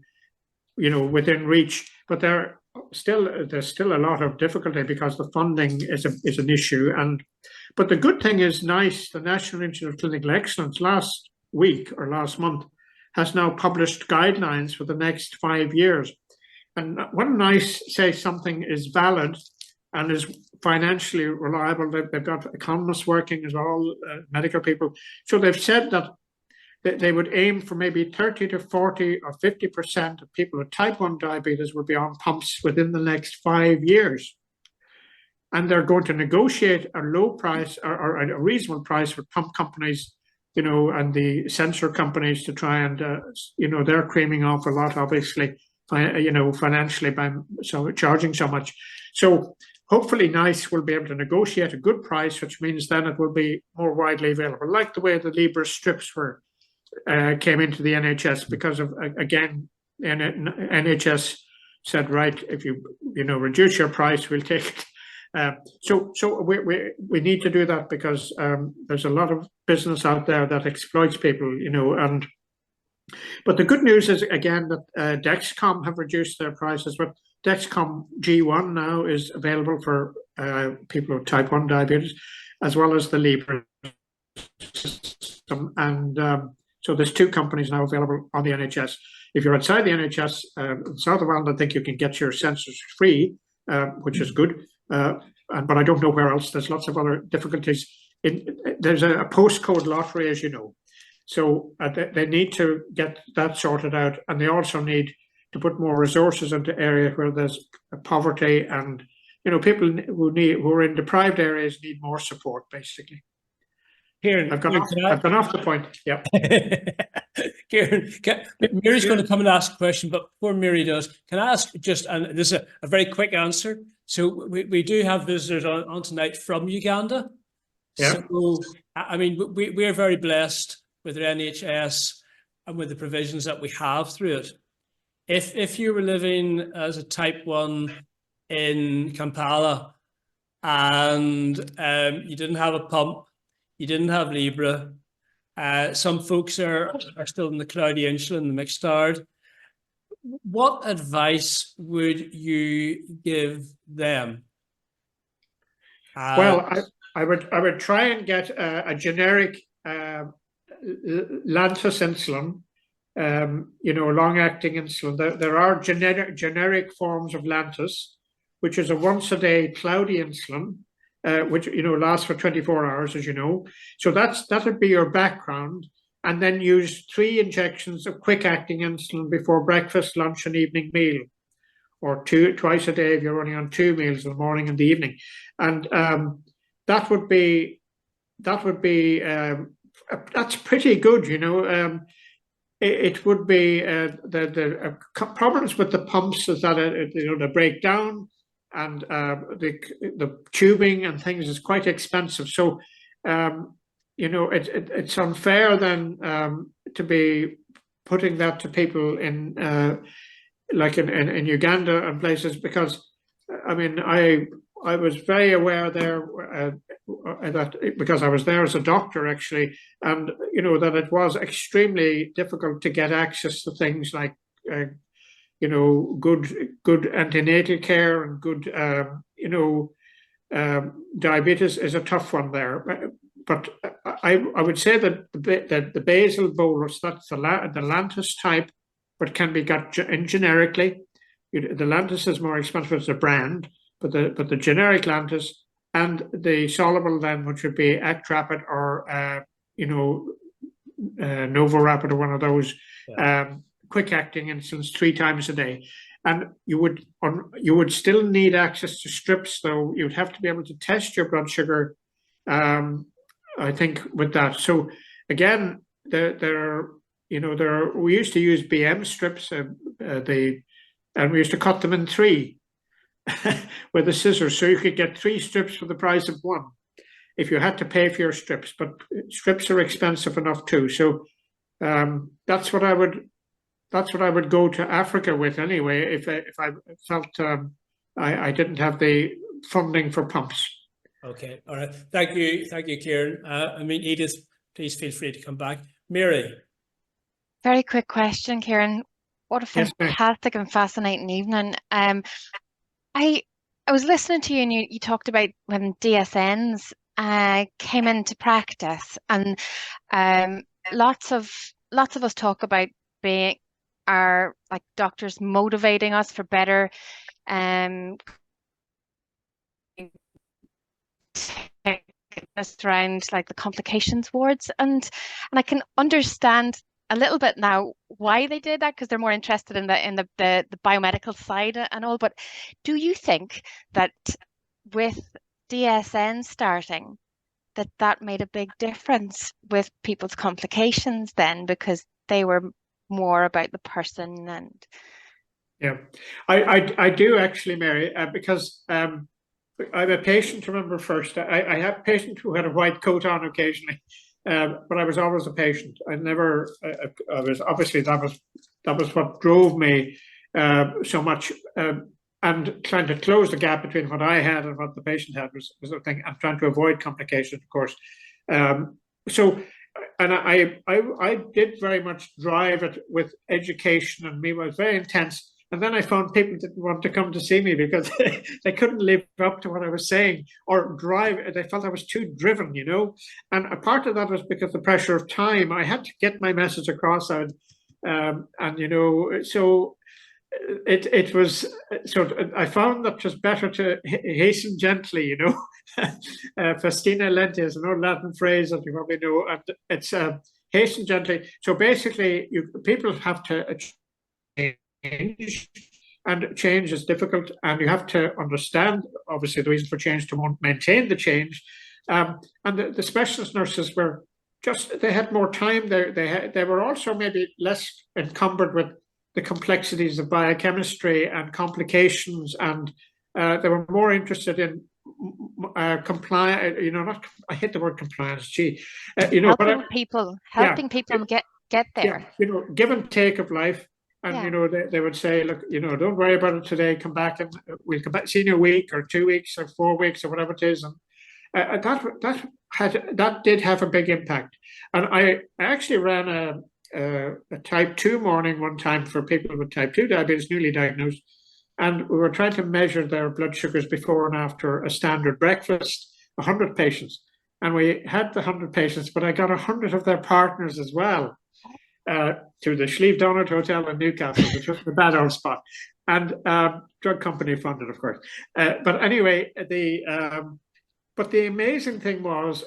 you know, within reach, but there's still a lot of difficulty because the funding is an issue. But the good thing is NICE, the National Institute of Clinical Excellence, last week or last month has now published guidelines for the next 5 years. And when NICE says something is valid and is financially reliable, they've got economists working as well, medical people. So they've said that they would aim for maybe 30 to 40 or 50% of people with type 1 diabetes will be on pumps within the next 5 years. And they're going to negotiate a low price or a reasonable price with pump companies, you know, and the sensor companies to try and, you know, they're creaming off a lot, obviously, you know, financially by charging so much. So hopefully NICE will be able to negotiate a good price, which means then it will be more widely available, like the way the Libra strips came into the NHS because of, again, NHS said, right, if you reduce your price, we'll take it. So we need to do that because there's a lot of business out there that exploits people, you know. But the good news is, again, that Dexcom have reduced their prices, but Dexcom G1 now is available for people with type 1 diabetes, as well as the Libra system. And so there's 2 companies now available on the NHS. If you're outside the NHS, in South of Ireland, I think you can get your sensors free, which is good. But I don't know where else. There's lots of other difficulties. There's a postcode lottery, as you know. So they need to get that sorted out, and they also need to put more resources into areas where there's poverty, and you know, people who are in deprived areas need more support, basically. Kieran, I've gone off the point. Yeah. Kieran, Mary's going to come and ask a question, but before Mary does, can I ask just, and this is a very quick answer. So we do have visitors on tonight from Uganda. Yeah. So I mean, we are very blessed with our NHS and with the provisions that we have through it. If you were living as a type 1 in Kampala and you didn't have a pump, you didn't have Libra, some folks are still in the cloudy insulin, the mixed ARD, what advice would you give them? Well, I would try and get a generic Lantus insulin, you know, long-acting insulin. There are generic forms of Lantus, which is a once-a-day cloudy insulin, which, you know, lasts for 24 hours, as you know. So that would be your background, and then use 3 injections of quick-acting insulin before breakfast, lunch, and evening meal, or twice a day if you're running on 2 meals, in the morning and the evening. And that would be that's pretty good, you know. it would be the problems with the pumps is that they break down, and the tubing and things is quite expensive. So it's unfair then to be putting that to people in like in Uganda and places, because I mean I was very aware there that because I was there as a doctor actually, and that it was extremely difficult to get access to things like good antenatal care and good diabetes is a tough one there. But I would say that the basal bolus, that's the Lantus type, but can be got generically. The Lantus is more expensive as a brand, but the generic Lantus and the soluble then, which would be Act Rapid or Novo Rapid or one of those quick acting insulins 3 times a day. And you would still need access to strips, though. You'd have to be able to test your blood sugar, I think, with that. So again, we used to use BM strips, and we used to cut them in 3 with a scissors, so you could get 3 strips for the price of 1 if you had to pay for your strips. But strips are expensive enough too. So that's what I would go to Africa with anyway, if I felt I didn't have the funding for pumps. Okay, all right. Thank you, Kieran. I mean, Edith, please feel free to come back. Mary. Very quick question, Kieran. What a fantastic and fascinating evening. I was listening to you, and you talked about when DSNs came into practice, and lots of us talk about being like doctors motivating us for better around like the complications wards, and I can understand a little bit now why they did that, because they're more interested in the biomedical side and all. But do you think that with DSN starting, that made a big difference with people's complications then, because they were more about the person? And yeah, I do actually, Mary, because I'm a patient. Remember, first I have a patient who had a white coat on occasionally, but I was always a patient. I never. I was obviously that was what drove me so much, and trying to close the gap between what I had and what the patient had was the thing. I'm trying to avoid complications, of course. So, and I did very much drive it with education, and me was very intense. And then I found people didn't want to come to see me because they couldn't live up to what I was saying or drive. They felt I was too driven, And a part of that was because the pressure of time. I had to get my message across, so it was. So I found that it was better to hasten gently, Festina lente is an old Latin phrase that you probably know, and it's hasten gently. So basically, people have to change, and change is difficult, and you have to understand obviously the reason for change to maintain the change. And the specialist nurses were they had more time. They were also maybe less encumbered with the complexities of biochemistry and complications, and they were more interested in compliance. I hate the word compliance. helping people get there. Yeah, give and take of life. And they would say, look, don't worry about it today. Come back, and we'll come back, see you in a week or 2 weeks or 4 weeks or whatever it is. And that did have a big impact. And I actually ran a type 2 morning one time for people with type 2 diabetes, newly diagnosed, and we were trying to measure their blood sugars before and after a standard breakfast. 100 patients, and we had the 100 patients, but I got 100 of their partners as well. To the Slieve Donald Hotel in Newcastle, which was the bad old spot, and drug company funded, of course. But anyway, but the amazing thing was,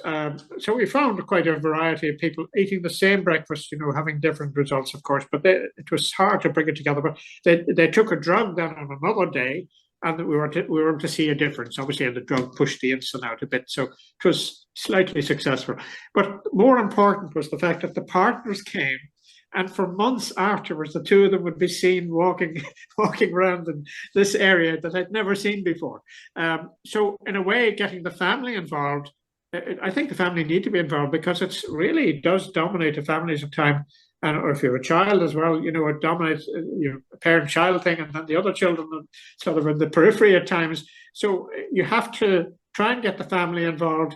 so we found quite a variety of people eating the same breakfast, having different results, of course. But it was hard to bring it together. But they took a drug then on another day, and we were able to see a difference. Obviously, the drug pushed the insulin out a bit, so it was slightly successful. But more important was the fact that the partners came. And for months afterwards, the two of them would be seen walking around in this area that I'd never seen before. So in a way, getting the family involved, I think the family need to be involved, because it really does dominate the families at time. And or if you're a child as well, it dominates a parent-child thing, and then the other children are sort of in the periphery at times. So you have to try and get the family involved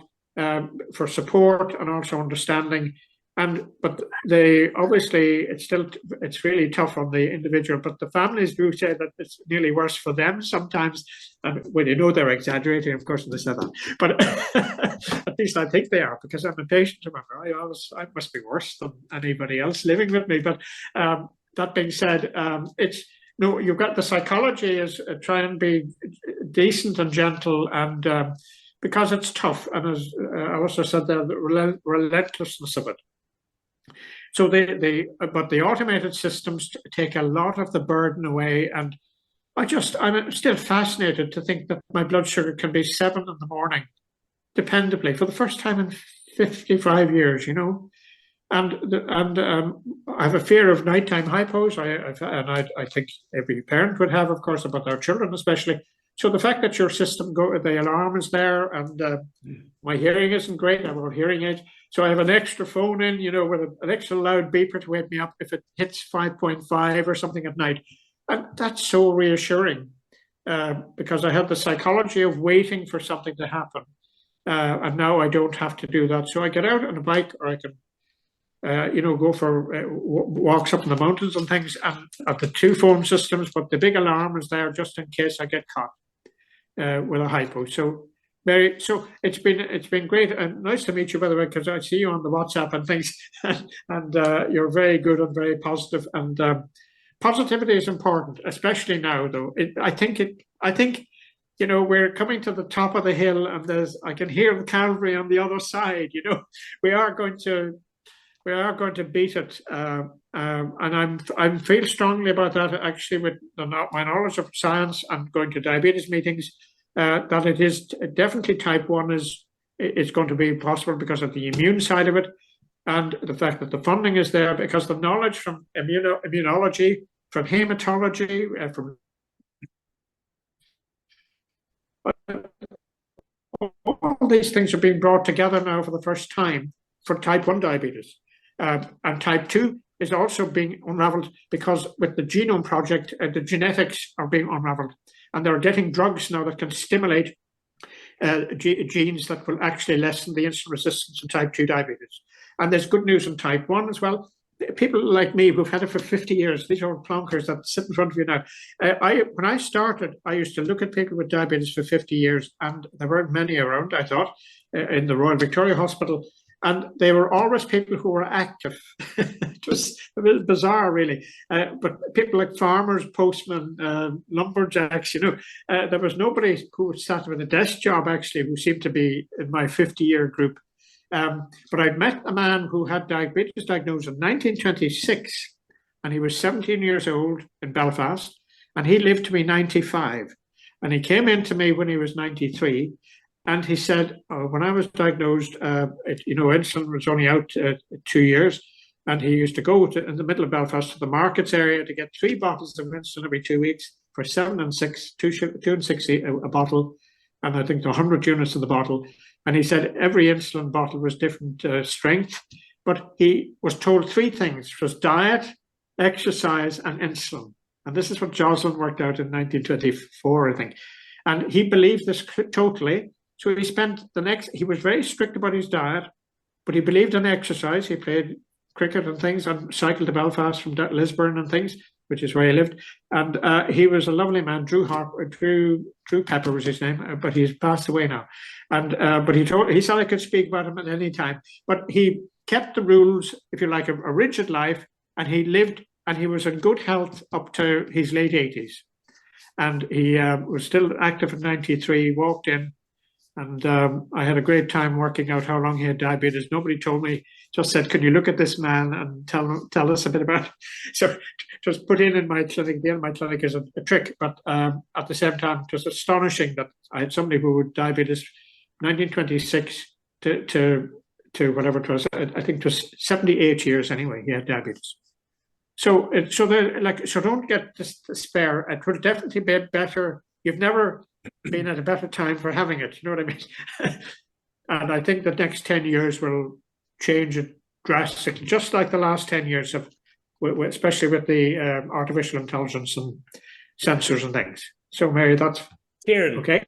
for support and also understanding. But they obviously it's really tough on the individual. But the families do say that it's nearly worse for them sometimes. And when they're exaggerating, of course, when they say that. But at least I think they are, because I'm a patient. Remember, I must be worse than anybody else living with me. But that being said, you've got the psychology is try and be decent and gentle, and because it's tough, and as I also said there, the relentlessness of it. So but the automated systems take a lot of the burden away, and I'm still fascinated to think that my blood sugar can be 7 in the morning, dependably, for the first time in 55 years, And I have a fear of nighttime hypos, I think every parent would have, of course, about their children especially. So the fact that your system the alarm is there, and my hearing isn't great, I'm on hearing aids, so I have an extra phone in, with an extra loud beeper to wake me up if it hits 5.5 or something at night, and that's so reassuring, because I had the psychology of waiting for something to happen, and now I don't have to do that. So I get out on a bike, or I can go for walks up in the mountains and things, and at the 2 phone systems, but the big alarm is there just in case I get caught with a hypo. So it's been great, and nice to meet you, by the way, because I see you on the WhatsApp and things, and you're very good and very positive, and positivity is important, especially now, though. I think we're coming to the top of the hill, and I can hear the cavalry on the other side. We are going to beat it, and I feel strongly about that. Actually, with my knowledge of science and going to diabetes meetings, that it is definitely type 1 is going to be possible because of the immune side of it, and the fact that the funding is there, because the knowledge from immunology, from hematology, from all these things are being brought together now for the first time for type 1 diabetes. And type 2 is also being unraveled, because with the Genome Project, the genetics are being unraveled, and they're getting drugs now that can stimulate genes that will actually lessen the insulin resistance in type 2 diabetes. And there's good news in type 1 as well. People like me who've had it for 50 years, these old plonkers that sit in front of you now. When I started, I used to look at people with diabetes for 50 years, and there weren't many around, I thought, in the Royal Victoria Hospital. And they were always people who were active. It was a bit bizarre, really. But people like farmers, postmen, lumberjacks, there was nobody who sat with a desk job, actually, who seemed to be in my 50-year group. But I'd met a man who had diabetes diagnosed in 1926, and he was 17 years old in Belfast, and he lived to be 95. And he came in to me when he was 93. And he said, when I was diagnosed, insulin was only out 2 years, and he used to go in the middle of Belfast to the markets area to get 3 bottles of insulin every 2 weeks for 7 and 6, 2.60 a bottle, and I think 100 units of the bottle. And he said every insulin bottle was different strength, but he was told 3 things: it was diet, exercise, and insulin. And this is what Jocelyn worked out in 1924, I think. And he believed this totally. So he was very strict about his diet, but he believed in exercise. He played cricket and things, and cycled to Belfast from Lisburn and things, which is where he lived. And he was a lovely man. Drew Pepper was his name, but he's passed away now. And but he said I could speak about him at any time. But he kept the rules, if you like, of a rigid life, and he lived, and he was in good health up to his late 80s. And he was still active in 93, walked in. And I had a great time working out how long he had diabetes. Nobody told me, just said, can you look at this man and tell us a bit about it? So just put in my clinic. The end of my clinic is a trick, but at the same time, it was astonishing that I had somebody who had diabetes 1926 to whatever it was. I think it was 78 years anyway, he had diabetes. So so don't get despair. It would definitely be better. You've never been at a better time for having it. You know what I mean? And I think the next 10 years will change it drastically, just like the last 10 years have, especially with the artificial intelligence and sensors and things. So Mary, that's Kieran. okay.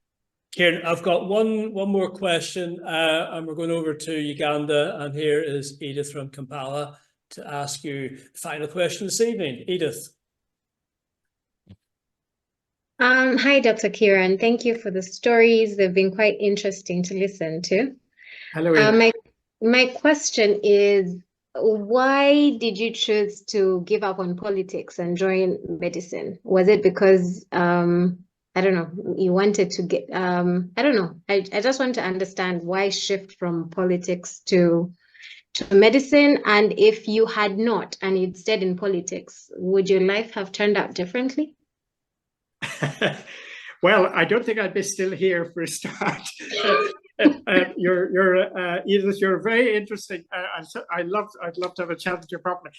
Kieran, I've got one more question, and we're going over to Uganda, and here is Edith from Kampala to ask you the final question this evening. Edith. Hi, Dr. Kieran. Thank you for the stories. They've been quite interesting to listen to. Hello, Edith. My question is, why did you choose to give up on politics and join medicine? Was it because, I don't know, you wanted to get, I don't know. I just want to understand why shift from politics to medicine, and if you had not and you'd stayed in politics, would your life have turned out differently? Well, I don't think I'd be still here for a start. Edith, you're very interesting. I'd love to have a chat with you properly.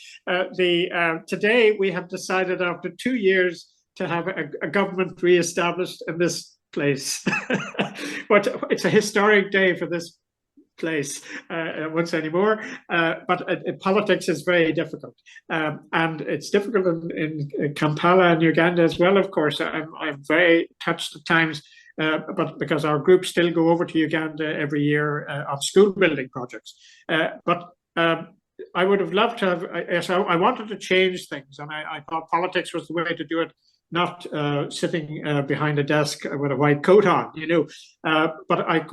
Today we have decided after 2 years to have a government re-established in this place. But it's a historic day for this place once anymore. But politics is very difficult, and it's difficult in Kampala and Uganda as well. Of course, I'm very touched at times, but because our groups still go over to Uganda every year on school building projects. But I would have loved to have. Yes, I wanted to change things, and I thought politics was the way to do it. Not sitting behind a desk with a white coat on, you know. But I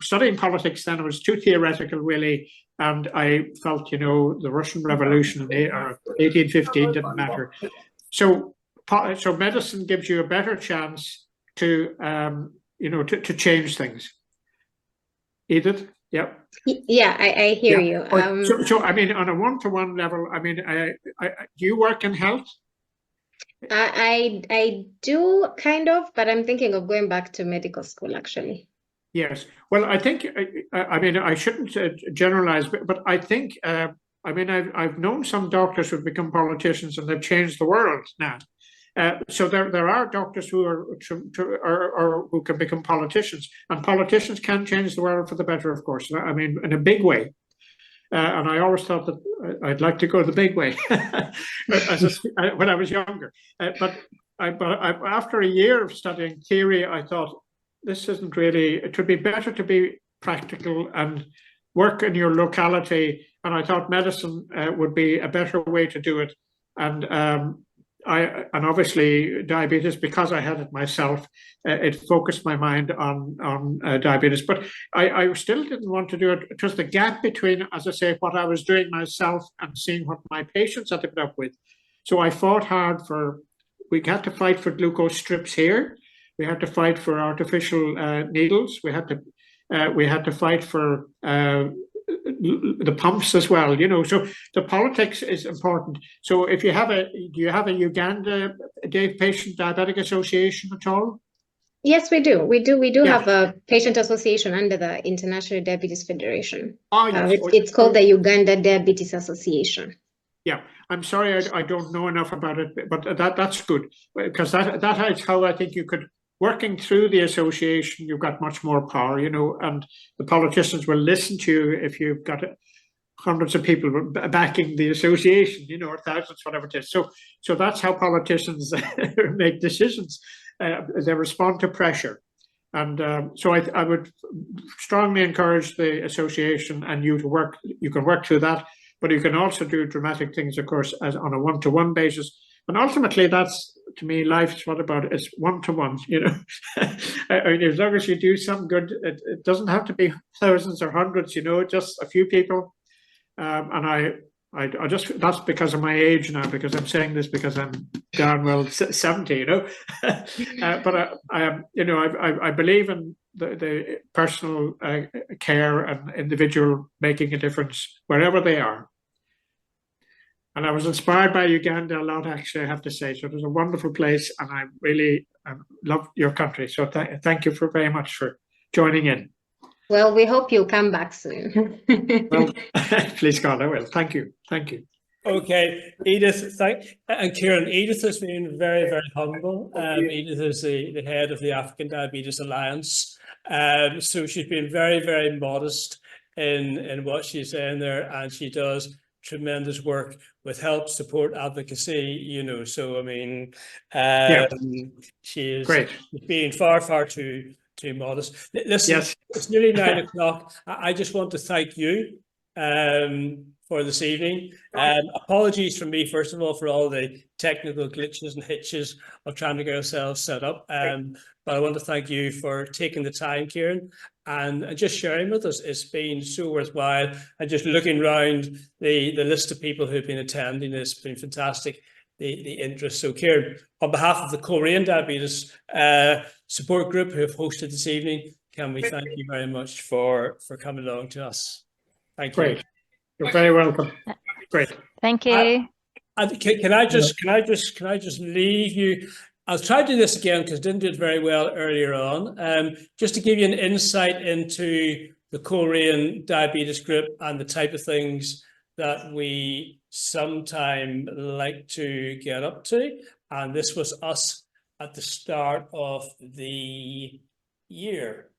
studying politics then, it was too theoretical really, and I felt, you know, the Russian Revolution in 1815 didn't matter. So medicine gives you a better chance to you know, to change things. Edith, yeah. Yeah, I hear you. So I mean, on a one-to-one level, I mean, do you work in health? I do kind of, but I'm thinking of going back to medical school actually. Yes. Well, I think, I mean, I shouldn't generalize, but I think, I mean, I've known some doctors who've become politicians and they've changed the world now. So there are doctors who are who can become politicians, and politicians can change the world for the better, of course. I mean, in a big way. And I always thought that I'd like to go the big way when I was younger. But after a year of studying theory, I thought this isn't really, it would be better to be practical and work in your locality. And I thought medicine would be a better way to do it. And obviously diabetes, because I had it myself, it focused my mind on diabetes. But I still didn't want to do it. It was the gap between, as I say, what I was doing myself and seeing what my patients had to put up with. So I fought hard we had to fight for glucose strips here. We had to fight for artificial needles. We had to fight for the pumps as well, you know. So the politics is important. So if you do you have a Uganda Patient Diabetic Association at all? Yes, we do. We do have a patient association under the International Diabetes Federation. Oh, yes. It's called the Uganda Diabetes Association. Yeah, I'm sorry, I don't know enough about it, but that's good, because that is how I think you could. Working through the association, you've got much more power, you know, and the politicians will listen to you if you've got hundreds of people backing the association, you know, or thousands, whatever it is. So that's how politicians make decisions. They respond to pressure. And so I would strongly encourage the association and you to work. You can work through that, but you can also do dramatic things, of course, as on a one-to-one basis. And ultimately, that's, to me, life's what about it's one-to-one, you know. I mean, as long as you do some good, it doesn't have to be thousands or hundreds, you know, just a few people. And I just, that's because of my age now, because I'm saying this because I'm darn well 70, you know. But you know, I believe in the personal care and individual making a difference wherever they are. And I was inspired by Uganda a lot, actually, I have to say. So it was a wonderful place, and I really love your country. So thank you very much for joining in. Well, we hope you'll come back soon. Well, please God, I will. Thank you. Thank you. Okay, Edith, and Kieran, Edith has been very, very humble. Edith is the head of the African Diabetes Alliance. So she's been very, very modest in what she's saying there, and she does tremendous work with help, support, advocacy, you know. So, I mean, she is Great. being far, far too modest. Listen, Yes. it's nearly 9 o'clock. I just want to thank you for this evening. Apologies from me, first of all, for all the technical glitches and hitches of trying to get ourselves set up. But I want to thank you for taking the time, Kieran, and just sharing with us. It's been so worthwhile. And just looking around the list of people who've been attending, it's been fantastic, the interest. So, Kieran, on behalf of the Coleraine Diabetes Support Group who have hosted this evening, can we thank you very much for coming along to us. Thank you. Great. You're very welcome. Great. Thank you. Can I just leave you? I'll try to do this again because I didn't do it very well earlier on. Just to give you an insight into the Coleraine Diabetes Group and the type of things that we sometimes like to get up to. And this was us at the start of the year.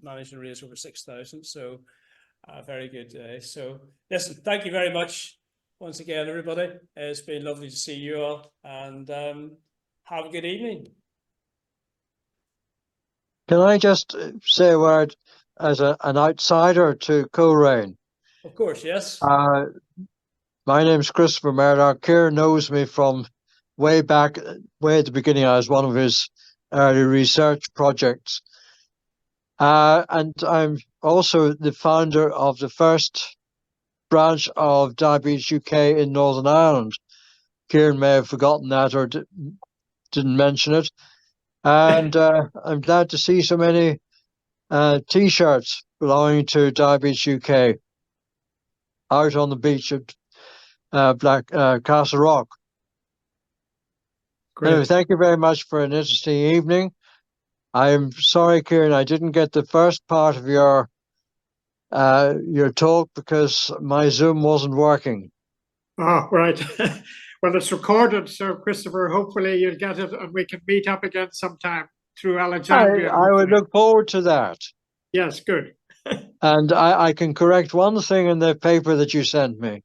Managed to raise over 6,000, so a very good day. So listen, thank you very much once again, everybody. It's been lovely to see you all, and have a good evening. Can I just say a word as an outsider to Coleraine? Of course, yes. My name's Christopher Murdoch. Kieran knows me from way back, way at the beginning. I was one of his early research projects. And I'm also the founder of the first branch of Diabetes UK in Northern Ireland. Kieran may have forgotten that or didn't mention it. And I'm glad to see so many T-shirts belonging to Diabetes UK out on the beach at Castle Rock. Great. Anyway, thank you very much for an interesting evening. I'm sorry, Kieran, I didn't get the first part of your talk because my Zoom wasn't working. Oh, right. Well, it's recorded, so Christopher, hopefully you'll get it and we can meet up again sometime through Alexandria. I would look forward to that. Yes, good. And I can correct one thing in the paper that you sent me.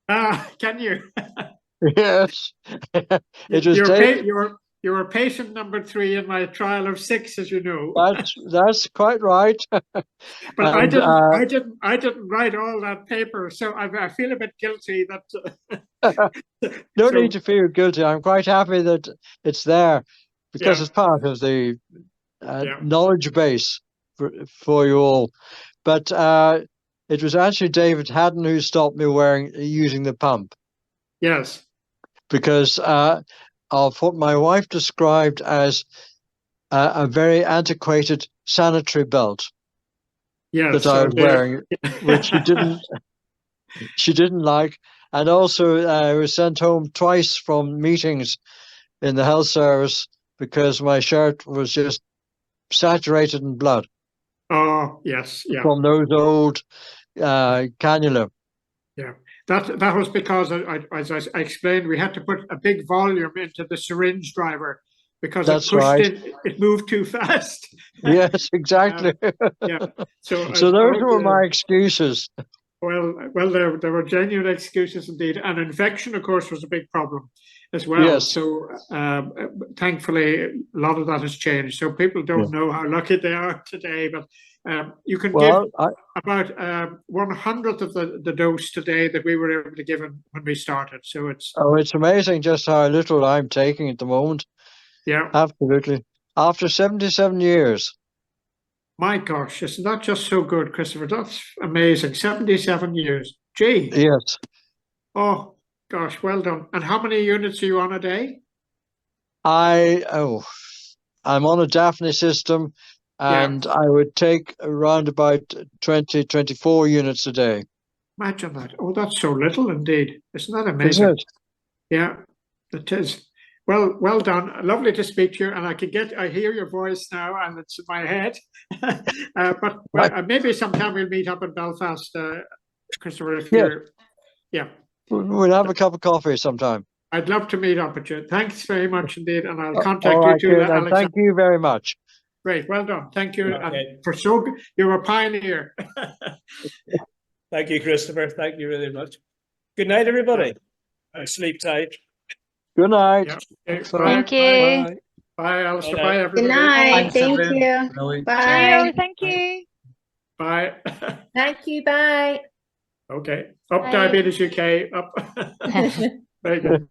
Can you? Yes. It was you were patient number 3 in my trial of 6, as you know. That's quite right. But and, I didn't write all that paper, so I feel a bit guilty that. No need to feel guilty. I'm quite happy that it's there because it's part of the knowledge base for you all. But it was actually David Haddon who stopped me using the pump. Yes. Because of what my wife described as a very antiquated sanitary belt that I was wearing, which she didn't like. And also I was sent home twice from meetings in the health service because my shirt was just saturated in blood. Oh, yes, yeah. From those old cannula. Yeah, that was because, as I explained, we had to put a big volume into the syringe driver because it moved too fast. Yes, exactly. Yeah. So those were my excuses. Well, there were genuine excuses indeed. And infection, of course, was a big problem as well. Yes. So thankfully, a lot of that has changed. So people don't know how lucky they are today, but you can give about 1/100th of the dose today that we were able to give when we started. So it's amazing just how little I'm taking at the moment. Yeah, absolutely. After 77 years. My gosh, isn't that just so good, Christopher? That's amazing. 77 years. Gee. Yes. Oh gosh, well done. And how many units are you on a day? I'm on a Daphne system. And I would take around about 20, 24 units a day. Imagine that. Oh, that's so little indeed. Isn't that amazing? Isn't it? Yeah, it is. Well done. Lovely to speak to you. And I hear your voice now and it's in my head. But maybe sometime we'll meet up in Belfast, Christopher, if you're... Yeah. We'll have a cup of coffee sometime. I'd love to meet up with you. Thanks very much indeed. And I'll contact you too. Thank you very much. Great, well done. Thank you. Okay. You're a pioneer. Thank you, Christopher. Thank you really much. Good night, everybody. Sleep tight. Good night. Yeah. Thank you. Bye, Bye Alistair. Bye, everybody. Good night. Thanks, Thank you. Really. Bye. Thank you. Bye. Thank you. Bye. Okay. Up Diabetes UK. Up. Very good.